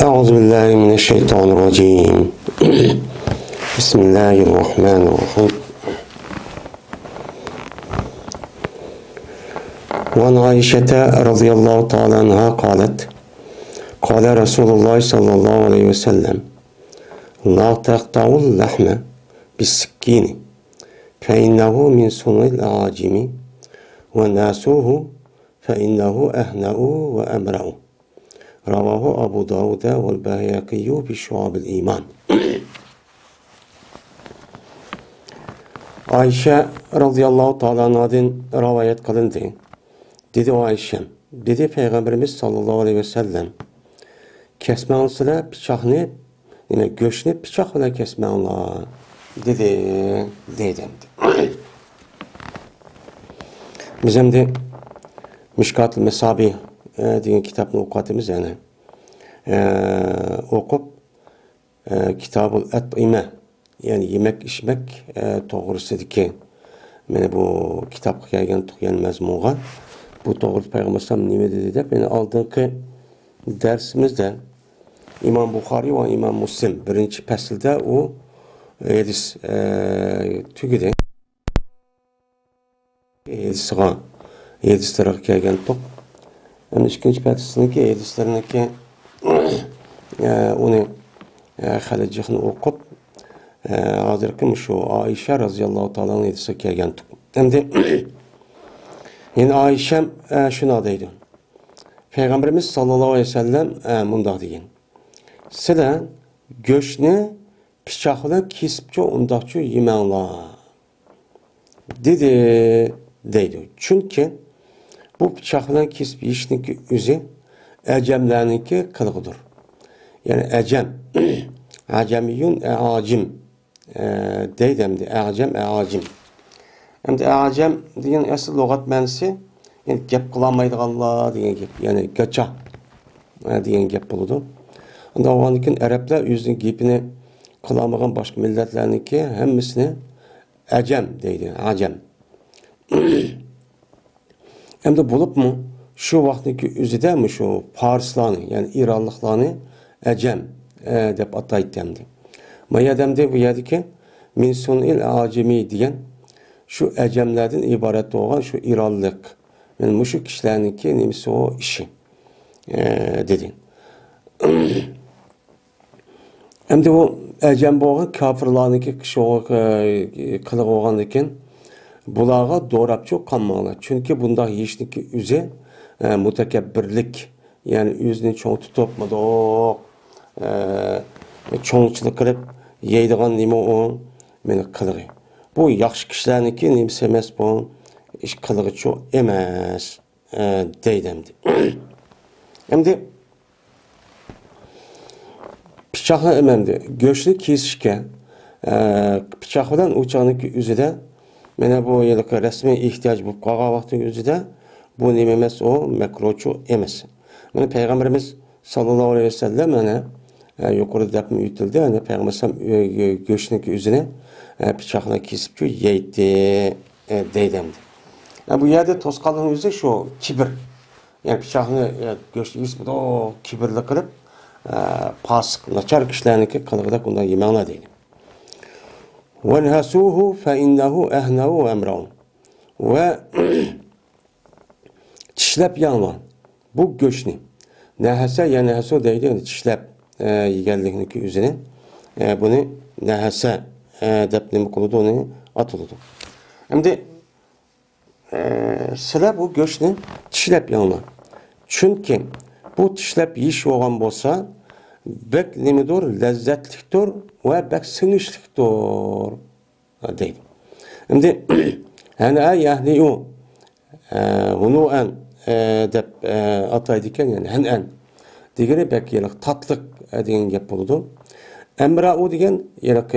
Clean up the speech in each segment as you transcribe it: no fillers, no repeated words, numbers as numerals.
أعوذ بالله من الشيطان الرجيم بسم الله الرحمن الرحيم وعن عائشة رضي الله تعالى عنها قالت قال رسول الله صلى الله عليه وسلم لا تقطعوا اللحم بالسكين فإنه من سنن الأعاجم وناسوه فإنه أهنأ وأمرأ Ravahu Abu Davud ve Beyhaqi bi Şuab-ül İman. Ayşe radıyallahu ta'ala anhadan rivayet kılındı. Dedi o Ayşe, dedi Peygamberimiz sallallahu aleyhi ve sellem, kesmeğinsizler bıçakını, yani göçünü bıçakla kesmeğinler. Dedim. Biz hem de Mişkat-ı Mesabi diye kitabını okuttuğumuz yani okup Kitab-ül Et'ime yani yemek içmek doğrusudur ki yani bu kitap gelgen tuğyan mezmuğa bu doğru Peygamber sallallahu aleyhi ve sellem nime dedi de yani aldığımız dersimizde İmam Bukhari ve İmam Müslim birinci pesilde o hadis tügüde hadisler gelgen tuğ hem ikinci petisindeki hadislerindeki onu halecikini okup hazırkım şu Ayşe radıyallahu ta'ala'nın hadisi kelgen tuğ. Hem de yine Ayşem şuna deydi. Peygamberimiz sallallahu aleyhi ve sellem mundaq deyin. Sizler göçünü bıçakla kesipçe ondaqçı yemenler deydi. Çünkü bu bıçakla kesip yiyişinki üzü ecemlerinki kılığıdır. Yani ecem, acemiyun e'acim deydim de e'acem. Hem de e'acem diyen asıl lügat mənisi yani gep kılamaydıqanlar diyen gep. Yani gaça diyen gep buludu. Onda o andikin Araplar yüzünün gepini kılamayan başka milletlerinki hemmisini ecem deydi, acem. Hem de bulup mu şu vaktiki üzüde mi şu Parislanı yani İranlıklarını ecem dep ataydı demdi. Maya demdi bu yedi ki min sunil acemi diyen şu ecemlerden ibaret olan şu İranlık yani bu şu kişilerinki nemisi o işi dedi. Hem de o ecem boğan kafirlarınki kişi kılık olan iken bulağa doğrapçı kanmağlar. Çünkü bunda yiyişteki üze mütekebbirlik yani yüzünü çoğu tutupmadı o çoğunçılık kılıp yeydiğen nime o meni kılığı. Bu yaxşı kişilerinki nimse emes bu iş kılığı çoğu emez deydemdi. Hem de bıçakla ememdi. Göçlü kesişke bıçaklıdan uçağındaki üzede mene bu yıllık resmi ihtiyaç bu qağa vakti özüde bu nime emes o mekruçu emes. Mene Peygamberimiz sallallahu aleyhi ve sellem mene yukarıda depmi yutildi. Yani Peygamber sallam göçüneki üzerine bıçakla kesipçi yeydi deydemdi. Yani bu yerde toskalığın yüzü şu kibir. Yani bıçakla göçlü ismi de o kibirli kılıp pasık, naçar kişilerinki kılıqda bundan yemeğine deydim. وَنْهَسُوهُ فَاِنَّهُ اَهْنَهُ وَاَمْرَهُ Ve çişlep yanılan bu göçni nehese ya nehesu deydi çişlep geldiğindeki üzerine bunu nehese depnimi kuludu onu atıldı. Hem de sıra bu göçni çişlep yanılan. Çünkü bu çişlep yiyiş olan olsa bek nemidir, lezzetliktir ve bek sınışlıktır deydim. Şimdi hene yahni'u hunu'en dep ataydiken yani henen digeri bek yelik tatlık degan gap buludu. Emra'u degan yelik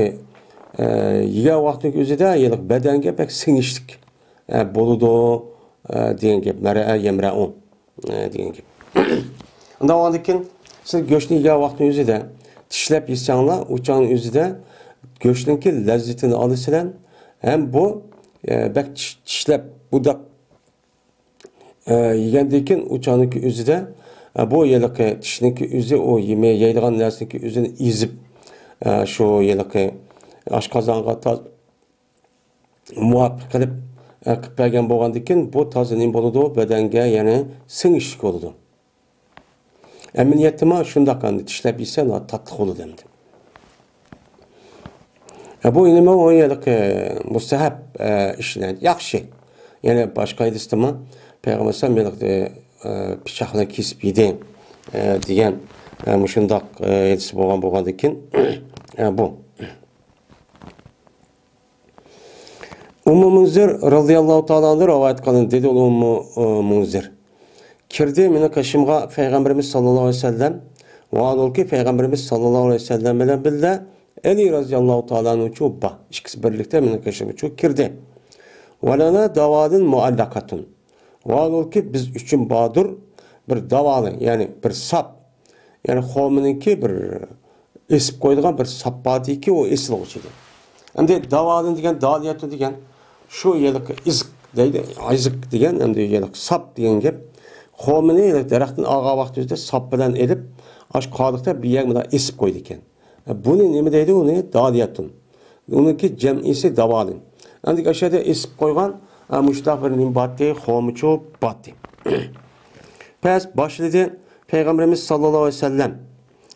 yiga vakti özüde yelik bedenge bek sınışlık buludu degan gap. Mera'a yemra'u degan gap. Onda oğandikin siz göçlü yiga vakti özüde tişlep yiysanlar uçağın özüde göçlünki lezzetini alırsan hem bu bek tişlep budak yegendeyken uçağındaki özüde bu yılıkı tişniki üzü o yemeğe yaydıgan nersiniki üzünü izip şu yılıkı aşkazanğa taz muvaffaq qilib qilib bergan bo'lgandan keyin bu toza nima bo'ladi badanga yana singishlik bo'ladi. Emniyetime şundak andi tishlab yesa tatlı bo'ladi endi. Bu nima o yiliq mustahab ishlar yaxshi. Yana boshqa hadisda Peygamber sallallahu pichoqni kesib yedi degan shundoq hadis bo'lgandan keyin bu Ummu Munzir radıyallahu ta'ala anhu rivayet kılın dedi Ummu Munzir. Kirdi meni kaşımga Peygamberimiz sallallahu aleyhi ve sellem ve ol ki Peygamberimiz sallallahu aleyhi ve sellem bilen bildi Ali radıyallahu ta'ala anhu çubba ikisi birlikte meni kaşımga çok kirdi. Ve lana davadın muallakatun. Ve ol ki biz üçün badur bir davalı yani bir sap yani xomininki bir esip koyduğun bir sap badi ki o esil oluşuydu. Hem de davadın degen daliyatı degen şu yılık izk deydi, izk degen hem de yılık sap degen gep xomini yılık daraxtın ağa vaxtı sap bilen edip aş qalıqta bir yermida esip koydu eken. Bunu nemi deydi onu daliyatın. Onunki cem'isi davalın. Hem de aşağıda esip koygan müştaq bir nim battı, xomi çok battı. Pes başladı Peygamberimiz sallallahu aleyhi ve sellem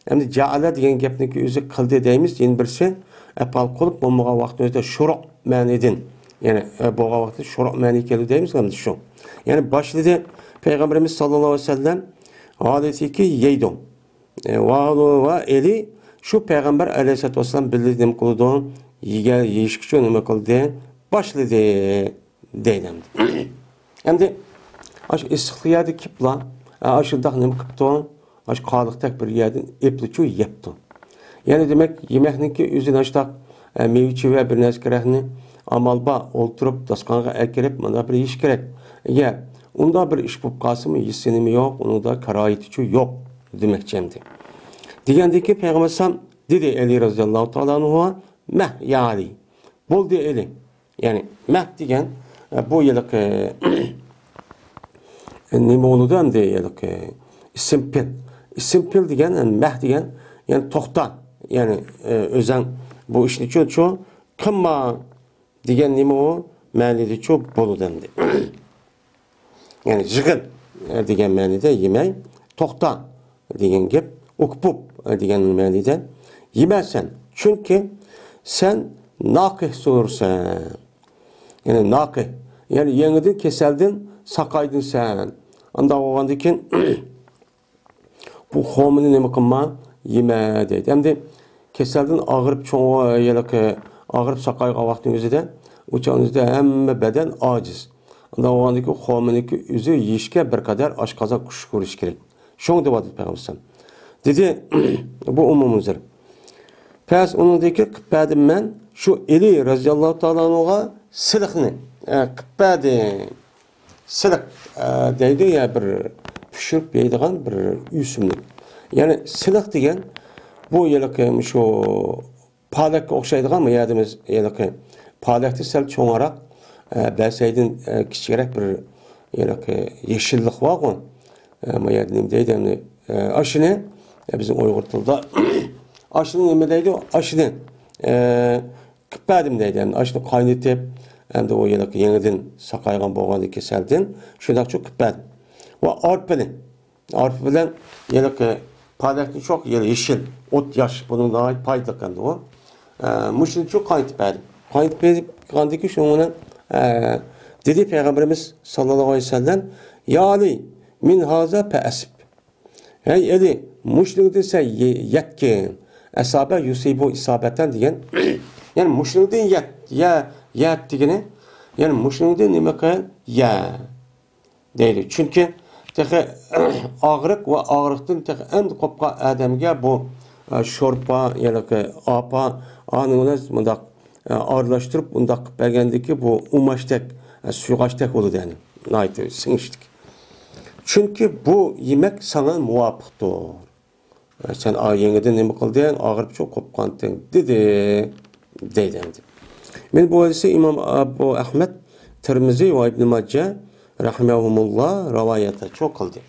hem de caale degen gepniki özü kıldı deyimiz yeni birisi epal kolup bombağa vaxtı özde şuruk manidin. Yani boğa vaxtı şuruk mani keldi deyimiz hem de şu. Yani başladı Peygamberimiz sallallahu aleyhi ve sellem adeti ki yeydum. Ve eli şu Peygamber aleyhissalatü vesselam bildiğim kılıdı yiyişkiçi önüme kıldı başladı deydim. Hem de aş istiqliyadi kipla aşıldak nemi kıptı aş qalıqtak bir yerden epliçu yepti. Yani demek yemekninki üzün aştaq meyviçi ve bir neskerehni amalba olturup daskanğa ekirip mana bir iş gerek. Ya onda bir iş bulup qalsımı yissenimi yok, onun da karayetiçi yok demekçemdi. Degandeki Peygamber sam dedi Ali radıyallahu ta'ala anhu'a meh ya Ali. Buldu eli. Yani meh degen bu yıllık nima oludu hem de yıllık isimpil. İsimpil degen yani meh degen yani toxta yani özen bu işin için çoğu kımma degen nima o ma'nida çok boludu hem de. Yani jig'il degan ma'nida yemay, to'xta degan gap, o'qib degan ma'nida yemasan. Chunki sen naqih so'rsan. Yani naqih, yani yangidan keseldin, saqaydin sen. Anda bo'lgandan keyin bu xomini nima qilma, yema deydi. Hamda keseldin og'rib cho'ng'a yalaqi og'rib saqaygan vaqtning o'zida o'chanizda hamma badan ojiz. Anda o'g'andaki xominiki o'zi yeyishga bir qadar oshqozoq kuch ko'rish kerak. Shunga deb aytdi Payg'ambar. Dedi bu Ummu Munzir. Pes uningdagi qilpadim men shu Ali roziyallohu ta'ala anhuga siliqni qilpadi. Siliq deydi ya bir pishirib yeydigan bir o'simlik. Yani siliq degan bu yalaqi shu palakka o'xshaydigan yadimiz yalaqi palakni sal cho'ngaroq Bəsəydin kiçikərək bir yeşillik var o. Nima deydi? Aşını bizim Uyğur tilida aşını nima deydi? Aşını qıppadim deydi. Aşını qaynatib hamda o yenidən saqayğan bo'lgan keseldin shundoq çok qıppadim. Va arpini. Arp bilan palakni çok yeşil, ot yaş bunun daha payda qandı o. Muşini çok qaynatib. Qaynatib qandiki şunu dedi Peygamberimiz sallallahu aleyhi ve sellem ya Ali min haza pe'esib hey Ali muşlukta sen yetkin esabe yusibu isabetten diyen yani muşlukta yet digeni yani muşlukta nima qil ya deydi çünkü tehi ağrık ve ağrıktan tehi en qopqa adamga bu şorpa yani apa anınız mundaq ağırlaştırıp bunda belgendeki bu umaştek, suygaçtek olur yani. Naydı, siniştik. Çünkü bu yemek sana muvafıktır. Sen yeniden ne kıldın, ağırıp çok kopkantın dedi. Ben bu hadisi İmam Abu Ahmed, Tirmizi ve İbn Majah rahimehumullah rivayete çok kıldı.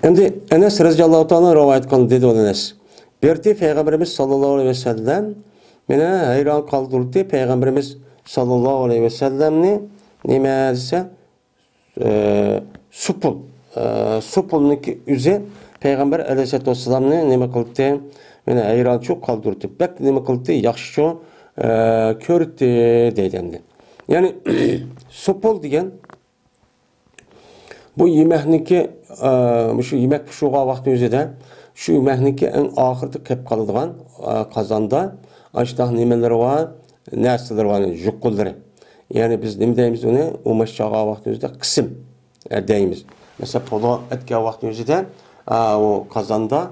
Endi Enes radhiyallohu ta'ala rivoyat qildi dedi Enes. Berdi Peygamberimiz sallallohu alayhi ve sellem meni hayron qoldirdi. Peygamberimiz sallallohu alayhi ve sellemni nima desa supul supulniki üze Peygamber aleyhissalatu vesselamni nima qildi? Meni hayron çok qoldirdi. Bak nima qildi? Yaxshi ko'rdi deydi endi. Ya'ni supul degan bu yemekniki şu yemek pişiğe vakti özede şu yemekniki en ahırda kep kalıdığan kazanda açtığ nimeleri var, nesneler var, jukkulları. Yani biz ne deyimiz onu umaşağı vakti özede kısım deyimiz. Mesela polo etki vakti özede o kazanda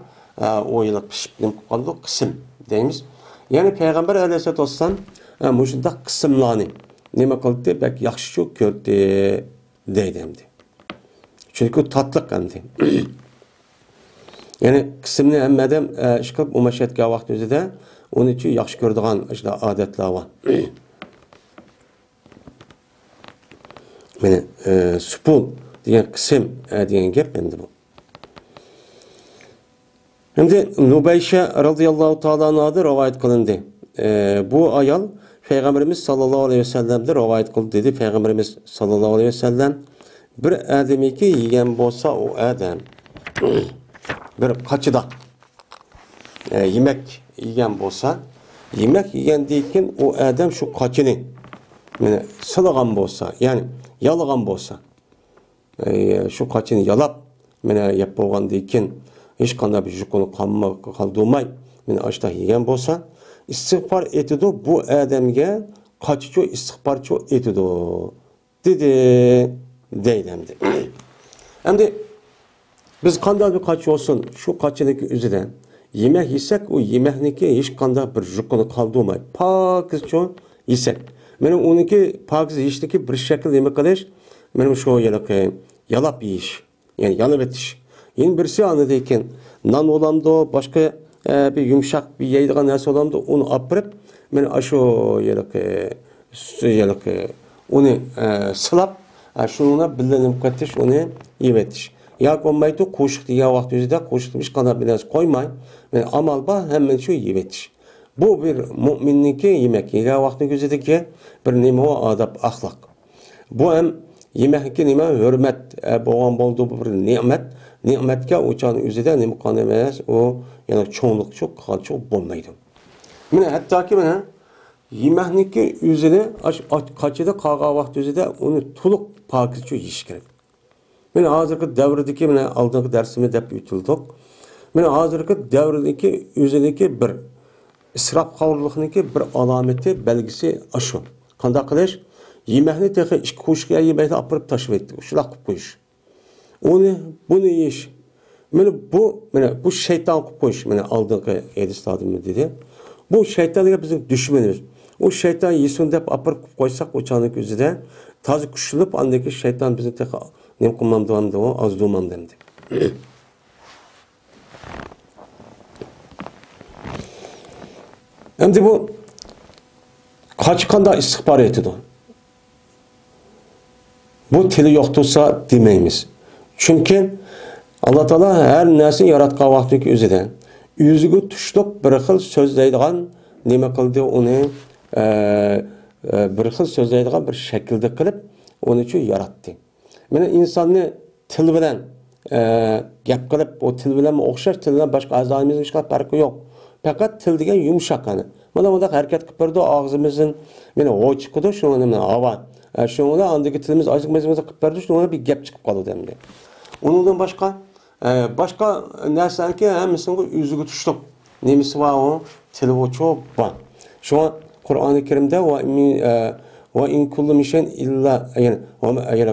o yıllık pişip kalıdı kısım deyimiz. Yani Peygamber aleyhissalatu vesselam bu şunda kısımlarını nime kıldı belki yaxşı çok gördü deydi. Çünkü tatlı endi. Yani kısımni hammadan ish qilib umashatgan vaqt o'zida onun uchun yaxshi ko'radigan odatlar bor. Mana supul degan qism degan gap endi bu. Endi Nubaysha radhiyallohu ta'ala anha rivoyat qilindi. Bu ayol Peygamberimiz sallallohu alayhi ve sellem'de rivoyat qildi dedi. Peygamberimiz sallallohu alayhi ve sellem bir adamiki yegan bo'lsa o adam bir qaçıda yemek yegan bo'lsa yemek yegandan keyin o adam shu qaçini mana silagan bo'lsa ya'ni yalagan bo'lsa shu qaçini yalab mana yeb bo'lgandan keyin hech qanday bir yuqini qoldirmay mana ashta yegan bo'lsa istig'for etidi bu odamga qaçicho istig'forcho etidi dedi deydi. Endi biz qanday bir qaçı olsun şu qaçıniki üzerinden yemek yesek o yemekniki hiç qanday bir yuqini qoldirmay pokizcho yesek. Benim onunki pokiz yeyishniki bir shakl nima qilish benim shu yalab yeyish yani yalab etish. Yeni birisi anladı ekan non olamdı başka bir yumshaq bir yeydigan narsa olamdı onu apirib men shu onu silab shunga bilinib ketish uni yeb etish. Ya olmaydi qo'shiq degan vaqt o'zida qo'shiq hech qanday bir narsa qo'ymay men amal bor hamma shu yeb etish. Bu bir mo'minniki yemek yegan vaqtning o'zidagi bir nima adab axloq. Bu ham yemekniki nima hurmat bo'lgan bo'ldi bir ne'mat. Ne'matga o'chani o'zida nima qanday emas u yana cho'nliq çok qalchoq bo'lmaydi. Mana hattoki mana yemekniki o'zini qaçida qolgan vaqt o'zida uni to'liq pokizcha yeyish kerak. Men hozirgi davrdagi mana oldingi darsimda deb o'tildik. Men hozirgi davrdagi o'ziniki bir isrofxo'rlikniki bir alomati belgisi shu. Qanday qilish? Yemekni texi ikki qo'shga yemekni olib tashlab etdi. Shunday qilib qo'yish. Bunu yeyish. Mana bu shayton qilib qo'yish. Mana oldingi hadislarda dedi. Bu shaytonga bizning dushmanimiz. O şeytan yesin deb apır qo'ysak o'chaning o'zida toza kuchlanib andagi shayton bizni texa nim qilmamdi o azdumam demdi. Endi bu qaçqanda istig'for etdi. Bu tili yo'q tursa demaymiz. Chunki Alloh taolo har narsani yaratgan vaqtdagi o'zida o'ziga tushliq bir xil so'zlaydigan nima qildi uni bir xil so'zlaydigan bir shaklda qilib uni uchun yaratdi. Mana insonni til bilan gap qilib o til bilan o'xshash til bilan boshqa a'zoimizning hech qanday farqi yo'q. Faqat til degan yumshoqani. Mana bunda harakat qilib berdi og'zimizning mana o chiqdi shuni mana havo. Shuni andagi tilimiz og'zimizga qilib berdi shuni bir gap chiqib qoldi endi. Undan başka narsaniki hammasini o'ziga tushliq nemisi bor o tili o'choq bor. Shuna Kur'an-ı Kerim'de ve in kullu mişen illa yani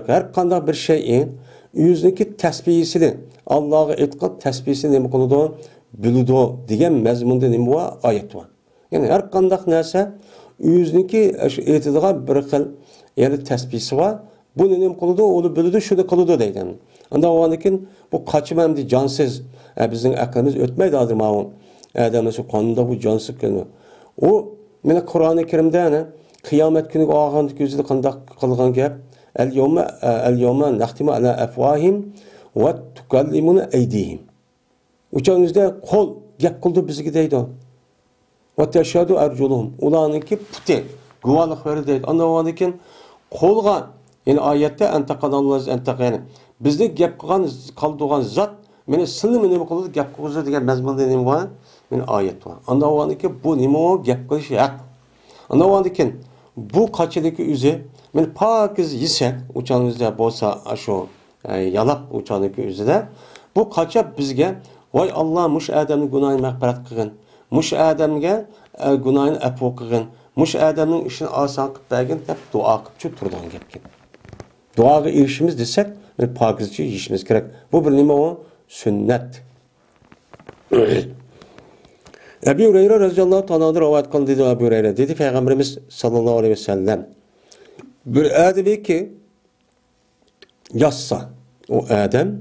her qanday bir şeyin yüzdeki tesbihisini Allah'a etqan tesbihisini nima qiladi biladi degan mazmunda nima var ayet var. Yani her qanday narsa yüzdeki aytadigan bir xil yani tesbihisi var. Bunu nima qiladi onu biladi shuni qiladi deydi. Anda o'anikin bu qaçmamdi jonsiz bizning aqlimiz o'tmaydi hozir ma'lum. Adamlar shu qonda bu jonsiz keldi. O Mene Kur'an-ı Kerim'de kıyamet günü ağandık yüzüde qandaq qılğan gap el yawma nahtimu ala afwahim ve tukallimuna eydihim. Uçağınızda kol gap kıldı bizgi deydi. Ve teşhadu erculuhum. Ulanınki puti. Guvalık veri deydi. Anlamadıkken kolga yani ayette entekanallah entekani. Bizde gap kaldığan zat meni sınırı nime kıldı gap kıldı diyen mezmunda nime var? Meni ayet var. Anlamadıkken bu nime o gap kılışı yak. Anlamadıkken bu kaçıdaki üze meni pakiz yisek uçağınızda bolsa aşo yalap uçağındaki üzede bu kaça bizge vay Allah muş Adem'in günahını mağfiret kılın. Muş Adem'ge günahını əfu kılın. Muş Adem'in işini asan kıp bergin hep dua kıp şu turdan gepkin. Duaga erişimiz desek pakizci yiyişimiz gerek. Bu bir nime o? Sünnet. Ebu Hureyre radıyallahu ta'ala rivayet kıldı dedi Ebu Hureyre. Dedi Peygamberimiz sallallahu aleyhi ve sellem. Bir ademi ki yassa o Adem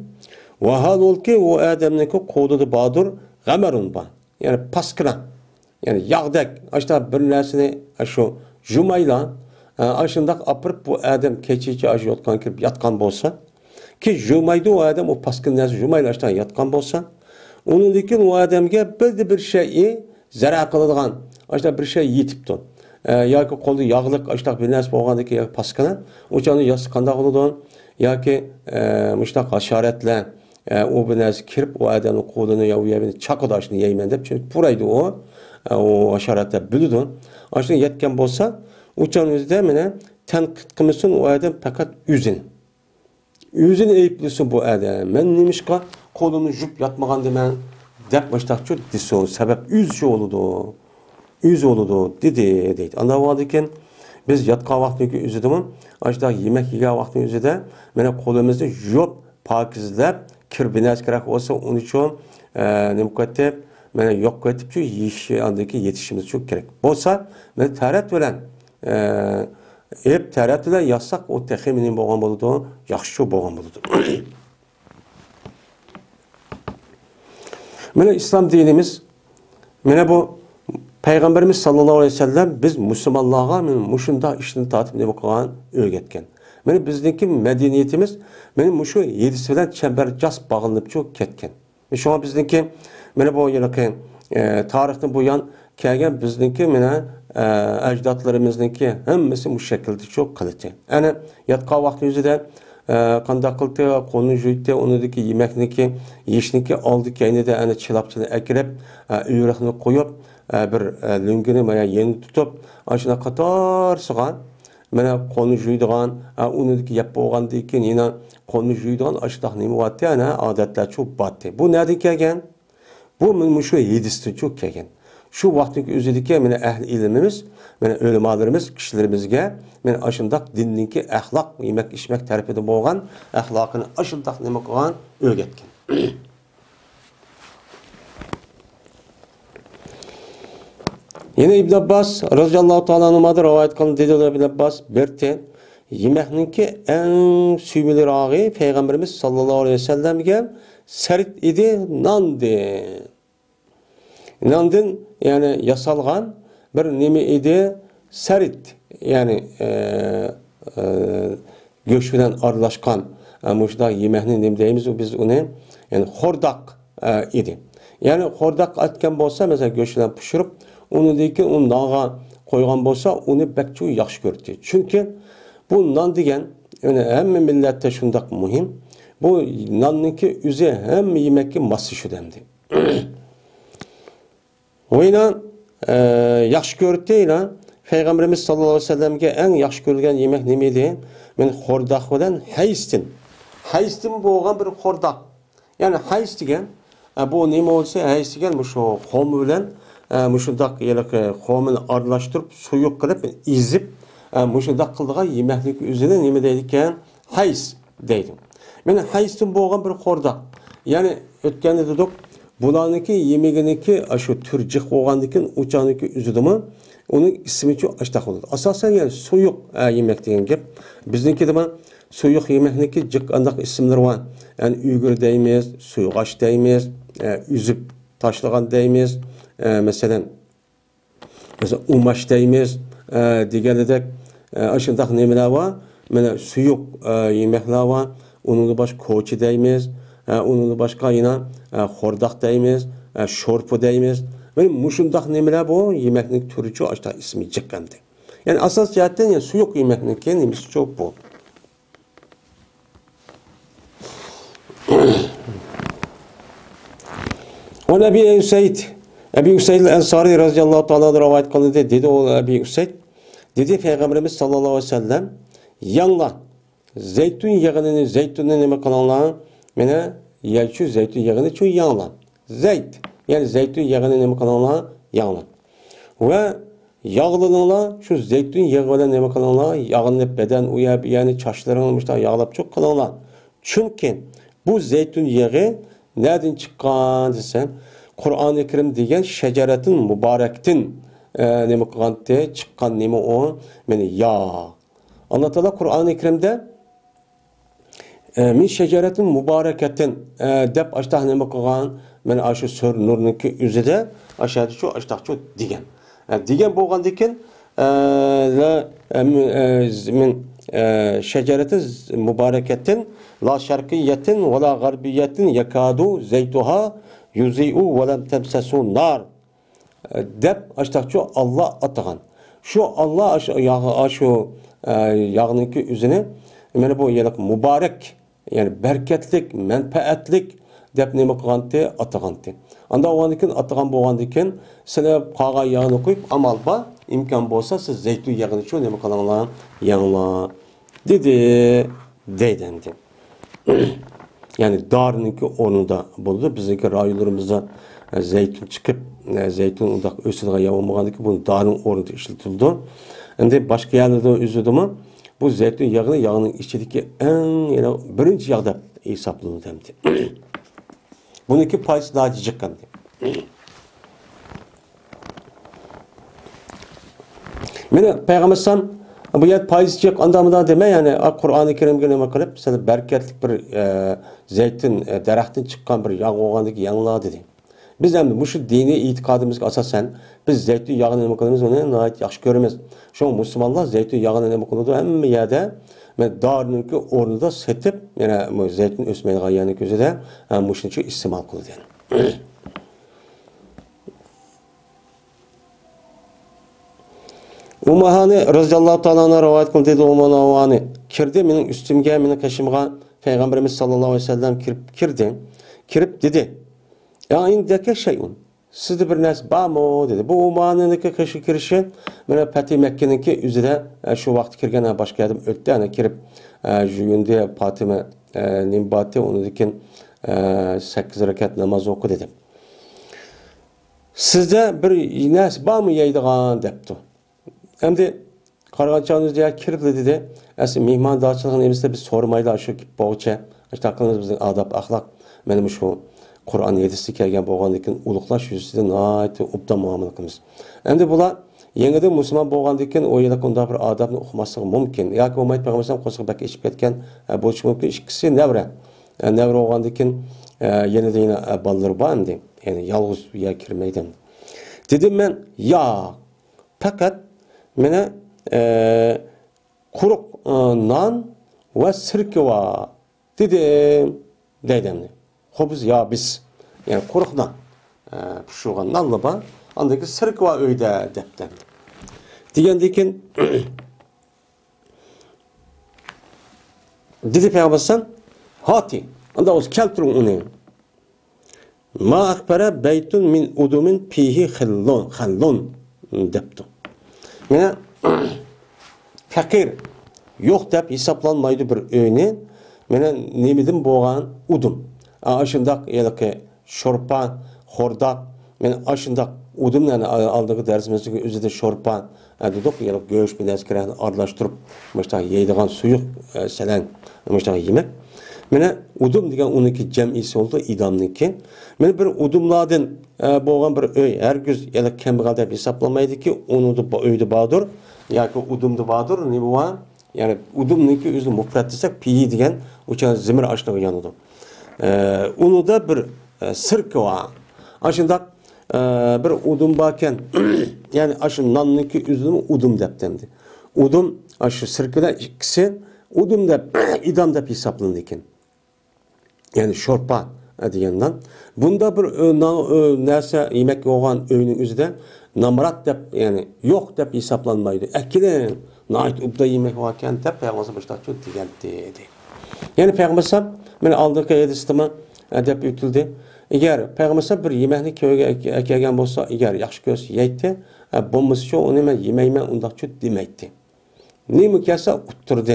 ve halul ki o Adem'neki kodudu badur gamerun ba. Yani paskına. Yani yağdak. Aşta bir nersini aşo jumayla aşındak apırıp bu Adem keçici aşı yotkan kirip yatkan bolsa ki jumaydı o Adem o paskın nersi jumayla aşta yatkan bolsa onun dikin o Adem'ge bir şeyi zara kılıdığan aşta bir şey yitipti. Ya ki kolu yağlık aşta bir nersi boğandaki ya paskına uçanı yasıkanda kılıdığan ya ki müştak haşaretle o bir nersi kirip o Adem'in kolunu ya çakıdaşını yeymen deyip çünkü buraydı o haşarete bülüdün. Aşta yetken bolsa uçan özde mene tenkit kımısın o Adem fakat üzün. Üzün eyüplüsün bu Adem. Men nemişka kolunu jüp yatmagan demen dep baştakçı diso sebep üz oludu. Üz oludu dedi deydi. Anlamadıkken biz yatka vaktindeki üzüdümün aşta yemek yiyen vaktinde üzüde mene kolumuzda jüp pakizlep kirbinez gerek olsa onun için nemkattep mene yok etip şu yiyişi andaki yetişimiz çok gerek. Bolsa mene tarat bilen hep tarat bilen yasak o tehiminin boğan buludu, yaxşı boğan buludu. Mene İslam dinimiz mene bu Peygamberimiz sallallahu aleyhi ve sellem biz Müslümanlığa muşunda işini tatmin bakılan öğretken. Mene bizdeki medeniyetimiz benim muşu yedisi bilen çember cas bağlanıp çok ketken. Şu an bizdeki mene bu yılki tarihten bu yan kelgen bizdeki mene ecdatlarımızdaki hemmesi bu şekilde çok kalite. Yani yatka vakti yüzüde kandakıltı, konu jüytte, onudaki yemekniki, yeşniki aldık yayını da yani çılapçını ekirip, üyrekini koyup, bir lüngünü veya yeni tutup, aşına katar sıgan, mene konu jüydüğün, onudaki yapı oğan deyken yine konu jüydüğün aşıdaq nemi vattı, yani adetler çok battı. Bu nerede kelgen? Bu mümüşü yedisi çok kelgen. Şu vaktiki özüdeki mene ehl ilmimiz, mene ölümalarımız, kişilerimizge mene aşındak dinninki ahlak, yemek içmek tarifede boğan, ahlakını aşındak neme kılan öğretken. Yine İbn Abbas radıyallahu ta'ala anhuma'da rivayet kılın dedi İbn Abbas berti yemekninki en süymülir ağı Peygamberimiz sallallahu aleyhi ve sellem'ge serit idi nandi. Nandın yani yasalgan bir nemi idi serit yani göçüden arlaşkan muşda yemekni nem deyimiz biz onu yani hordak idi. Yani hordak atken bolsa mesela göçüden pişirip onu deyken onu nağa koygan bolsa onu bekçu yaxşı gördü. Çünkü bu nan degen yani hem millette şundak muhim. Bu nannınki üze hem yemekki ması şu demdi. Oyna yaxşı gördü ile Peygamberimiz sallallahu aleyhi ve sellem'ge en yaxşı görülgen yemek nemeydi? Men hordak bilen haystin. Haystin boğan bir hordak. Yani hays degen bu neme olsa hays degen şu xom bilen muşundak yelek xomunu arlaştırıp suyuq qilib izip muşundak kıldığa yemeklik üzerine neme deydikken hays deydim. Men haystin boğan bir hordak. Yani ötkende dedik bulanınki yemeğiniki şu türcük oğandikin uçağındaki üzüdümü onun ismi çok açtak olur. Asasen yani soyuk yemek deyen gep. Bizdenki de soyuk yemekniki cık andak isimler var. Yani ügür deyimiz, soyuqaş deyimiz, üzüp taşlagan deyimiz, mesela umaş deyimiz, diğerledek aşındak nemeler var. Mesela soyuk yemekler var. onun baş koçi deymiz, onun başka yine hordaq deymiz, şorpu deymiz. Ve muşundaq nemeler bu yemeklik türü çok işte ismi çıkandı. Yani asas cihetten yani suyuk yemeklik kendimiz çok bu. O Ebi Üseyd, Ebi Üseyd el-Ensari radıyallahu ta'ala rivayet kıldı dedi o Ebi Üseyd. Dedi Peygamberimiz sallallahu aleyhi ve sellem yanla zeytun yağını zeytunun neme kılanlar mene yelçü zeytun yağını çok yanla. Zeyt yani zeytun yağını neme kılanlar yanla. Ve yağlananlar şu zeytun yağıyla neme kılanlar yağını beden uyab yani çaşlarını almışlar yağlap çok kılanlar. Çünkü bu zeytun yağı nereden çıkan desem Kur'an-ı Kerim degan şeceretin mübarektin neme kılantı çıkan neme o yani yağ. Allah Teala Kur'an-ı Kerim'de min şeceretin mübareketin dep açtah neme kılgan men aşı sör nurunki üzede aşağıda şu açtah şu digen. Digen bolgandikin min şeceretin mübareketin la şerkiyetin ve la garbiyetin yakadu zeytuha yuzi'u ve lem temsesu nar. Dep açtah şu Allah atağan. Şu Allah aşı yağınki üzerine yani bu yelik mübarek yani berketlik, menfaatlik dep neme kılantı atağantı. Anda oğandikin atağan boğandikin sene qağa yağını koyup amal ba imkan bolsa siz zeytun yağını şu neme kılanlar yağla dedi deydendi. Yani darınki ornunda buldu. Bizdeki raylarımızda zeytun çıkıp zeytun udak ösülüğe yağılmağındaki bunun darın ornunda işletildi. Şimdi başka yerlerde üzüldü mü? Bu zeytun yağının içindeki en yani birinci yağda hesaplanır demdi. Bununki payısı daha cicik kandı. Mene Peygamber san bu yer payısı cicik anlamında deme yani Kur'an-ı Kerim'e neme kılıp sana berketlik bir zeytin derahtin çıkan bir yağ olgandaki yağlar dedi. Biz hem bu şu dini itikadımız asasen biz zeytun yağını neme kılımız onu nahit yaxşı görmez. Şu Müslümanlar zeytun yağını neme kıldı hem yerde ve darınki ornunda setip yani zeytun ösmeyi gayanı gözü de hem bu şunçu istimal kıldı yani. Umahani radıyallahu ta'ala rivayet kıldı dedi Umahani kirdi benim üstümge benim kaşımga Peygamberimiz sallallahu aleyhi ve sellem kirip dedi ya indeke şeyun sizde bir nes bamo dedi. Bu Umahani'deki kaşı kirişi bana Fatih Mekke'ninki üzere şu vakti kirgen başka yerden öttü yani kirip juyunde Fatime nimbati onu dikin 8 rekat namaz oku dedim. Sizde bir nes bamo yeydiğan depti. Hem de Karagacağınız diye kirip dedi. Aslında mihman dağçılığın elimizde bir sormayla aşı kip boğuça. İşte aklınız bizim adab, ahlak. Benim şu Kur'an yedisi kelgen boğandikin uluklaş yüzüde naiti upta muamele kılımız. Hem de bula yengede Müslüman boğandikin o yelek onda bir adabını okuması mümkün. Ya ki umayet Peygamber'den koşuk belki içip etken bolçu mümkün. İkisi nevre. Nevre boğandikin yine de yine balları bağımdı. Yani yalğız ya kirmeydim. Dedim ben ya fakat mene kuruk nan ve sirke var dedim. Hobuz ya biz yani kuruk nan pişuğun nanlı ba andaki sirke var öyde depten. Digendikin dedi Peygamber'den hati anda os kelturun onu ma akbara beytun min udumin pihi khallon deptu. Yani fakir yok dep hesaplanmaydı bir öğüne menen nemidin boğan udum. Aşındak yelke şorpa, hordak men aşındak udum yani aldığı dersimizde üzerinde şorpa dedik yelke göğüş bir eskeren arlaştırıp mesela yeydiğin suyuk selen mesela yemek. Mene udum degan onunki cemisi oldu idamniki. Mene bir udumlardan boğan bir öy her göz yelke kembigal dep hesaplamaydı ki onu da öyde bağdır. Ya ki udumda bağdır ne bu var? Yani udumniki üzüm mufrat desek piyi degan uçan zimir açlığı yanıdı. Onu da bir sirke var. Aşında bir udum baken yani aşın nanniki üzüm udum dep demdi. Udum aşı sirkeler ikisi udum dep idam dep hesaplandı iken. Yani şorpa degenden. Bunda bir narsa yemek olgan öyünün özüde namrat dep yani yok dep hesaplanmaydı. Ekile nait ubda yemek varken dep Peygamber başta çok dedi. Yani Peygamber men aldırkı edistimi dep ütüldü. Eğer Peygamber bir yemekni köyge ekegen bolsa, eğer yaxşı göz yeydi, bombası onu men yemeymen undaq çok demeydi. Nemi kelse utturdu.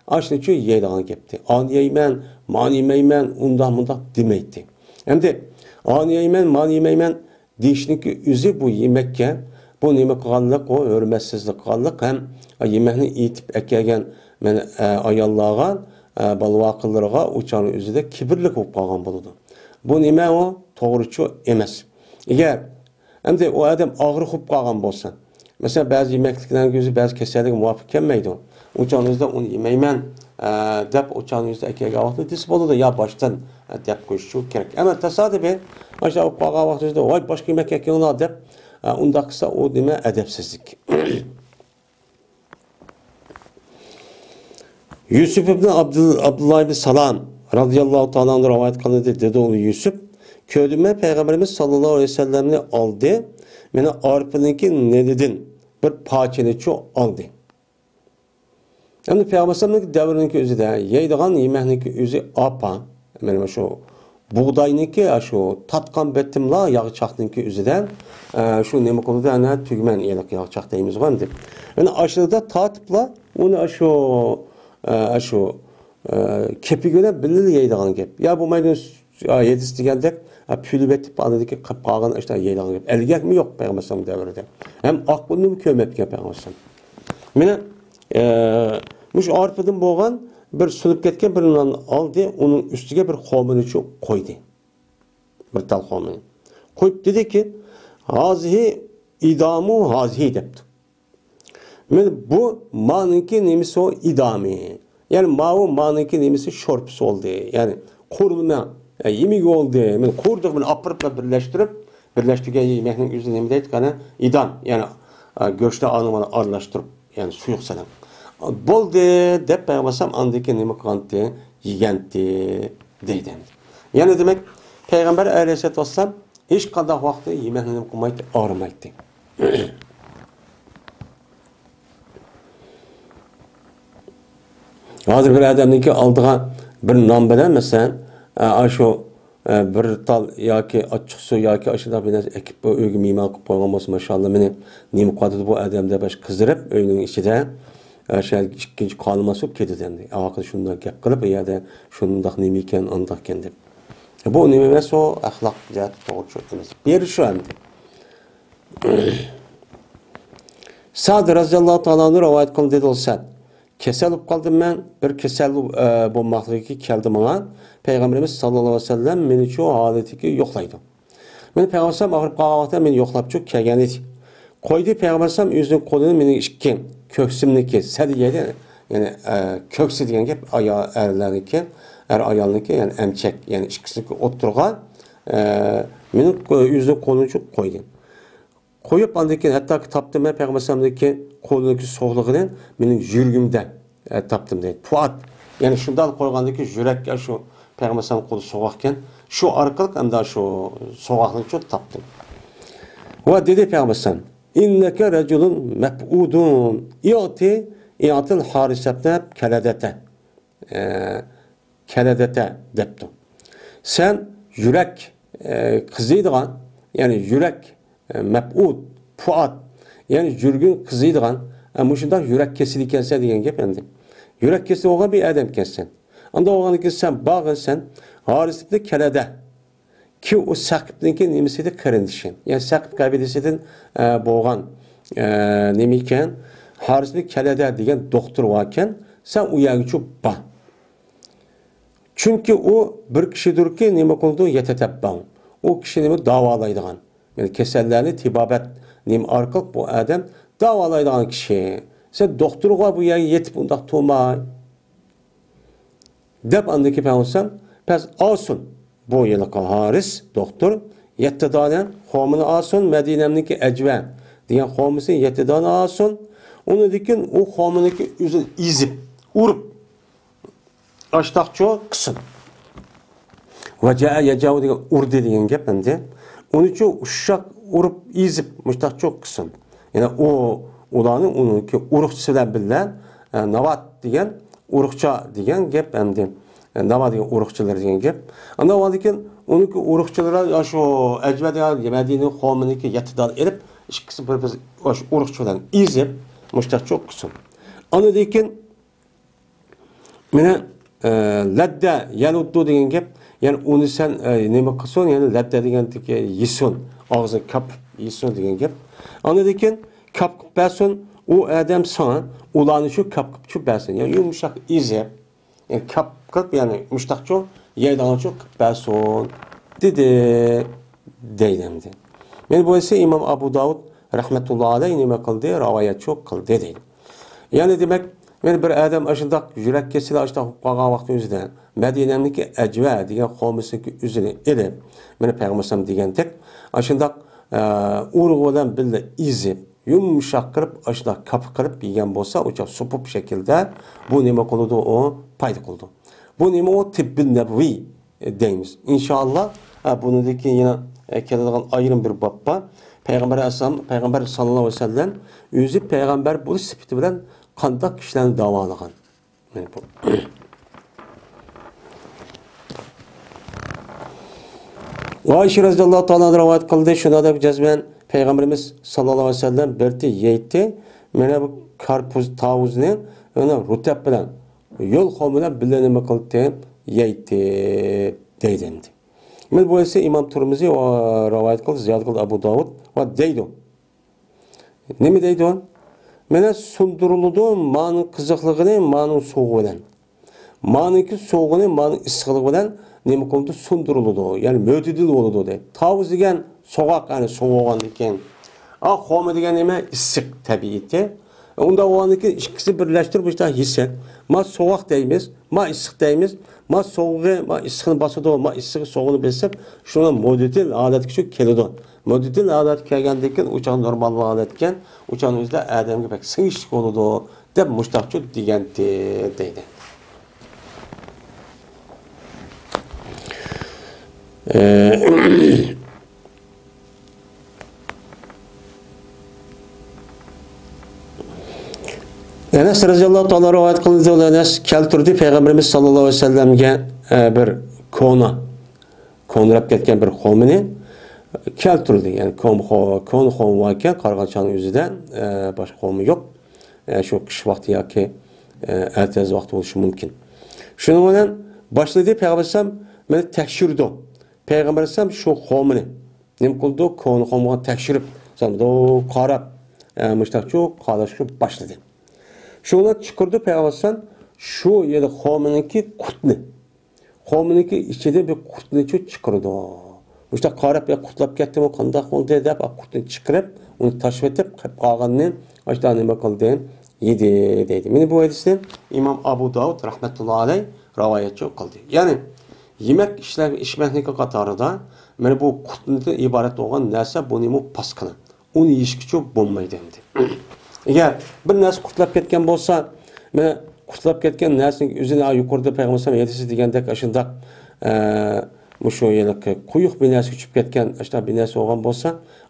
Aşını şu yeydiğini gepti. An yeymen, man yemeymen, undaq demeydi. Hem de an yeymen, man yemeymen deyişinki üzü bu yemekke, bu nemi qallık, o hürmetsizlik qallık, hem yemekni itip ekegen men ayallağan, balvaqıllarga uçanın üzüde kibirlik olup qalğan boludu. Bu neme o? Toğruçu emas. Eğer hem de o adam ağır olup qalğan bolsa, mesela bazı yemekliklerin gözü bazı keserlik muvafık gelmeydi o. Uçağınızda onu yemeymen dep uçağınızda ekege vaxtı dis bolu da ya baştan dep koşu gerek. Ama tesadüfen başta o qağa vaxtında vay başka yemek ekegona dep onda kısa o deme edepsizlik. Yusuf ibn Abdullah ibn Salam radıyallahu ta'ala anhu rivayet kılındı dedi oğlu Yusuf. Köydüme Peygamberimiz sallallahu aleyhi ve sellem'ni aldı. Meni arpınınki ne dedin? Bir paçeni ço aldı. Yani Peygamberimiz devrinki özü de yeydiğen yemekninki özü apa. Benim şu buğdaynınki şu tatkan betimla yağı çaktınki özü de şu nemi konuda ana tügmen yelik yağı çaktayımız var dip. Yani aşırıda tatıpla onu şu kepigöne bilili yeydiğen gep. Ya bu maydanoz yedis degendek pülüp etip anadaki kapağın işte yeydiğen gep. Elgek mi yok Peygamberimiz devrinde. Hem aklını mı kömepken Peygamberimiz. Mine muş arpadan boğan bir sünüp ketken birinden aldı, onun üstüge bir xomini koydu. Bir tal xomini. Koyup dedi ki, hazihi idamu hazihi depti. Yani bu manınki nemisi o idami. Yani manınki nemisi şorpsu oldu. Yani kurulma, yemek oldu. Yani kurduk bunu apırıpla birleştirgen yemekinin yüzü nemideydik hani idam. Yani göçte anımanı arlaştırıp, yani suyuk selam. Boldu dep Peygambersem andaki nemi kanti, yigenti deydi. Yani demek Peygamber aleyhisselatü vesselam hiç kadar vakti yemekini kumaydı, ağrımaydı. Hazır bir adamınki aldığı bir nam bilen mesela şu bir tal yoki açık su yoki aşıda bir ekip öygü mimar koygan bolsa maşallah meni nemi qadırdı bu adamda baş kızdırıp öyünün içinde şey ikinci kalması yok kedi dendi. Ağakı şundan gap kılıp ya da şundak nemi iken andak iken dep. Bu nemi emas o ahlak cihat doğru emas. Bir şu endi. Sa'd radhiyallahu ta'ala rivayet kıldı dedi olsa kesel olup kaldım ben bir kesel bulmaklığı keldi bana Peygamberimiz sallallahu aleyhi ve sellem beni çoğu haletiki yoklaydı. Ben Peygamberim ağırıp kalmakta beni yoklap çok kelgen idi. Koydu Peygamberim yüzünün kolunu beni işkin köksümdeki sediyede yani köksü diyen gep erlerinki ayalınki yani emçek yani işkisindeki oturgan benim yüzünün kolunu çok koydu. Koyup andaki hatta taptım ben Peygamberim'deki kolundaki soğukluğundan benim yürgümden taptım deydi. Fuat yani şundan koygandaki yürek ya şu Peygamberim'in kolu soğukken şu arkalık hem de şu soğukluğunu çok taptım. Ve dedi Peygamberim İnneke reculun meb'udun i'atil harisebne keledete deptu. Sen yürek kızıydıgan yani yürek meb'ud fuat yani jürgün kızıydıgan muşundan yürek kesili kelse diyen gep endi. Yürek kesili oğan bir adam kessen. Anda oğanı kessen bağın sen harisebne kelede ki o sakıptaki nemisi de kırındışın. Yani sakıp kaybedesinden boğan nemiken harisini kelede diyen doktor varken sen uyağı çok bağ. Çünkü o bir kişidir ki nemi konuda yetetebban. O kişi nemi davalaydıgan. Yani kesellerini tibabet nemi arkalık bu adam davalaydıgan kişi. Sen doktor var bu yağı yetip undak tuğmay. Dep andaki peygamber pes alsın. Bu yıllık haris doktor yettidane xomini alsın Medine'mdeki ecven diyen xomisi yettidane alsın onu dikin o xominiki yüzünü izip urup açtakçı kısın Va jaa yajau degan urdi degan gap endi. Onun uchun ushshaq urib ezib mushtaq cho'q qilsin. Ya'ni ularning uniki urug'chisi bilan birga navat degan urug'cha degan gap endi. Navat degan urug'chilar degan gap. Ana oldin uniki urug'chilar shu ajvada Madina qavminiki yetidan elib ikkisi bir-bir shu urug'chi bilan ezib mushtaq cho'q qilsin. Ana lekin mana ladda yaluddu degan gap, yani uni sen nima qilsin, yani ladda degandiki yesin, og'zini kap yesin degan gap. Ana lekin kap qilib bersin, u odam sana ularni shu kap qilib shu bersin. Yani yumshoq ezib, yani kap qilib, yani mushtaqcho yeydancho qilib bersin dedi deydi. Men bu ise İmam Abu Davud rahmetullah alayhi nima qildi, rivoyat cho'q qildi deydi. Yani demek men bir adam aşındaq yurak kesili aşındaq qolgan vaqt o'zida Madinamniki ajva degan qavmisiniki o'zini elib, meni payg'ambarsam degandek, aşındaq urug' bilan birga ezib, yumshoq qilib, aşındaq kap qilib yegan bo'lsa, o'sha supub shaklda bu nima qildi, o paydo qildi. Bu nima o tibbin nabaviy deymiz. İnşallah bunidagi yana keladigan ayrim bir bobda Peygamber sallallahu aleyhi ve sellem o'zi payg'ambar bo'lish sifati bilan qanday kishilarni davolagan. Va Ayşe radhiyallohu ta'ala rivoyat qildi, shunda deb jazman payg'ambarimiz sallallohu alayhi vasallam berdi, yeydi. Mana bu karpuz tavuzni ona rutab bilan yo'l qavmi bilan birga nima qildi, yeydi deydi. Men bu ise İmam Turmizi rivoyat qildi, ziyod qildi Abu Davud va deydi. Nima deydi? Mene sunduruldu ma'nın qiziqligini ma'nın soğuğu bilan. Ma'niki soğuğunu ma'nın issiqligi bilan nima qildi, sunduruldu. Yani mo'tadil bo'ldi deydi. Tavuz degan so'g'aq, yani so'g'ogan ekan. Xo'ma degan nima? Issiq tabiiyati. Unda o'niki ikkisi birlashtirib ishda hissa. Ma so'g'aq deymiz, ma issiq deymiz. Ma soğuğu, ma issiqni bosadi, ma issiqi soğuğunu bilsib, shuni mo'tadil holatga shu keladi. Mo'tadil holat kelgandan keyin o'shan normal holat ekan, o'shan o'zida odamga bak singishlik bo'ladi deb mushtaqchi degandi deydi. Enes radhiyallohu ta'ala rivoyat qildi, Enes keltirdi payg'ambarimiz sallallohu alayhi vasallamga bir ko'nrab ketgan bir qavmini keltirdi. Yani qavm varken Qarg'anchaning o'zida boshqa qavmi yo'q. Shu qish vaqti yoki ertaz vaqti bo'lishi mumkin. Shuning bilan boshladi payg'ambarim meni tekshirdi. Payg'ambarim shu qavmini nima qildi? Qavmga tekshirib, sanado qarab, mushtaqcho qarashga boshladi. Şunlar çıkırdı peygamber şu yedi qavminiki qurtni. Qavminiki içinde bir qurtni çıkırdı. İşte qarab ya qurtlab ketdimi, qanday qildi deb qurtni chiqirib, uni tashib etib, qolganini işte nima qildi, yedi deydi. Meni bu hadisni İmam Abu Davud rahmetullah alayh rivoyat qildi. Yani yemek içmekniki qatorida mana bu qurtnidan iborat bo'lgan narsa buni pasqini. Uni yeyishga bo'lmaydi endi. Eğer bir narsa qurtlab ketgan bo'lsa, mana qurtlab ketgan narsaning o'zini yuqorida payg'ambar yetisi degandek ashundaq mushu yilki quyuq bir narsa uchib ketgan, ashta bir narsa bo'lgan bo'lsa,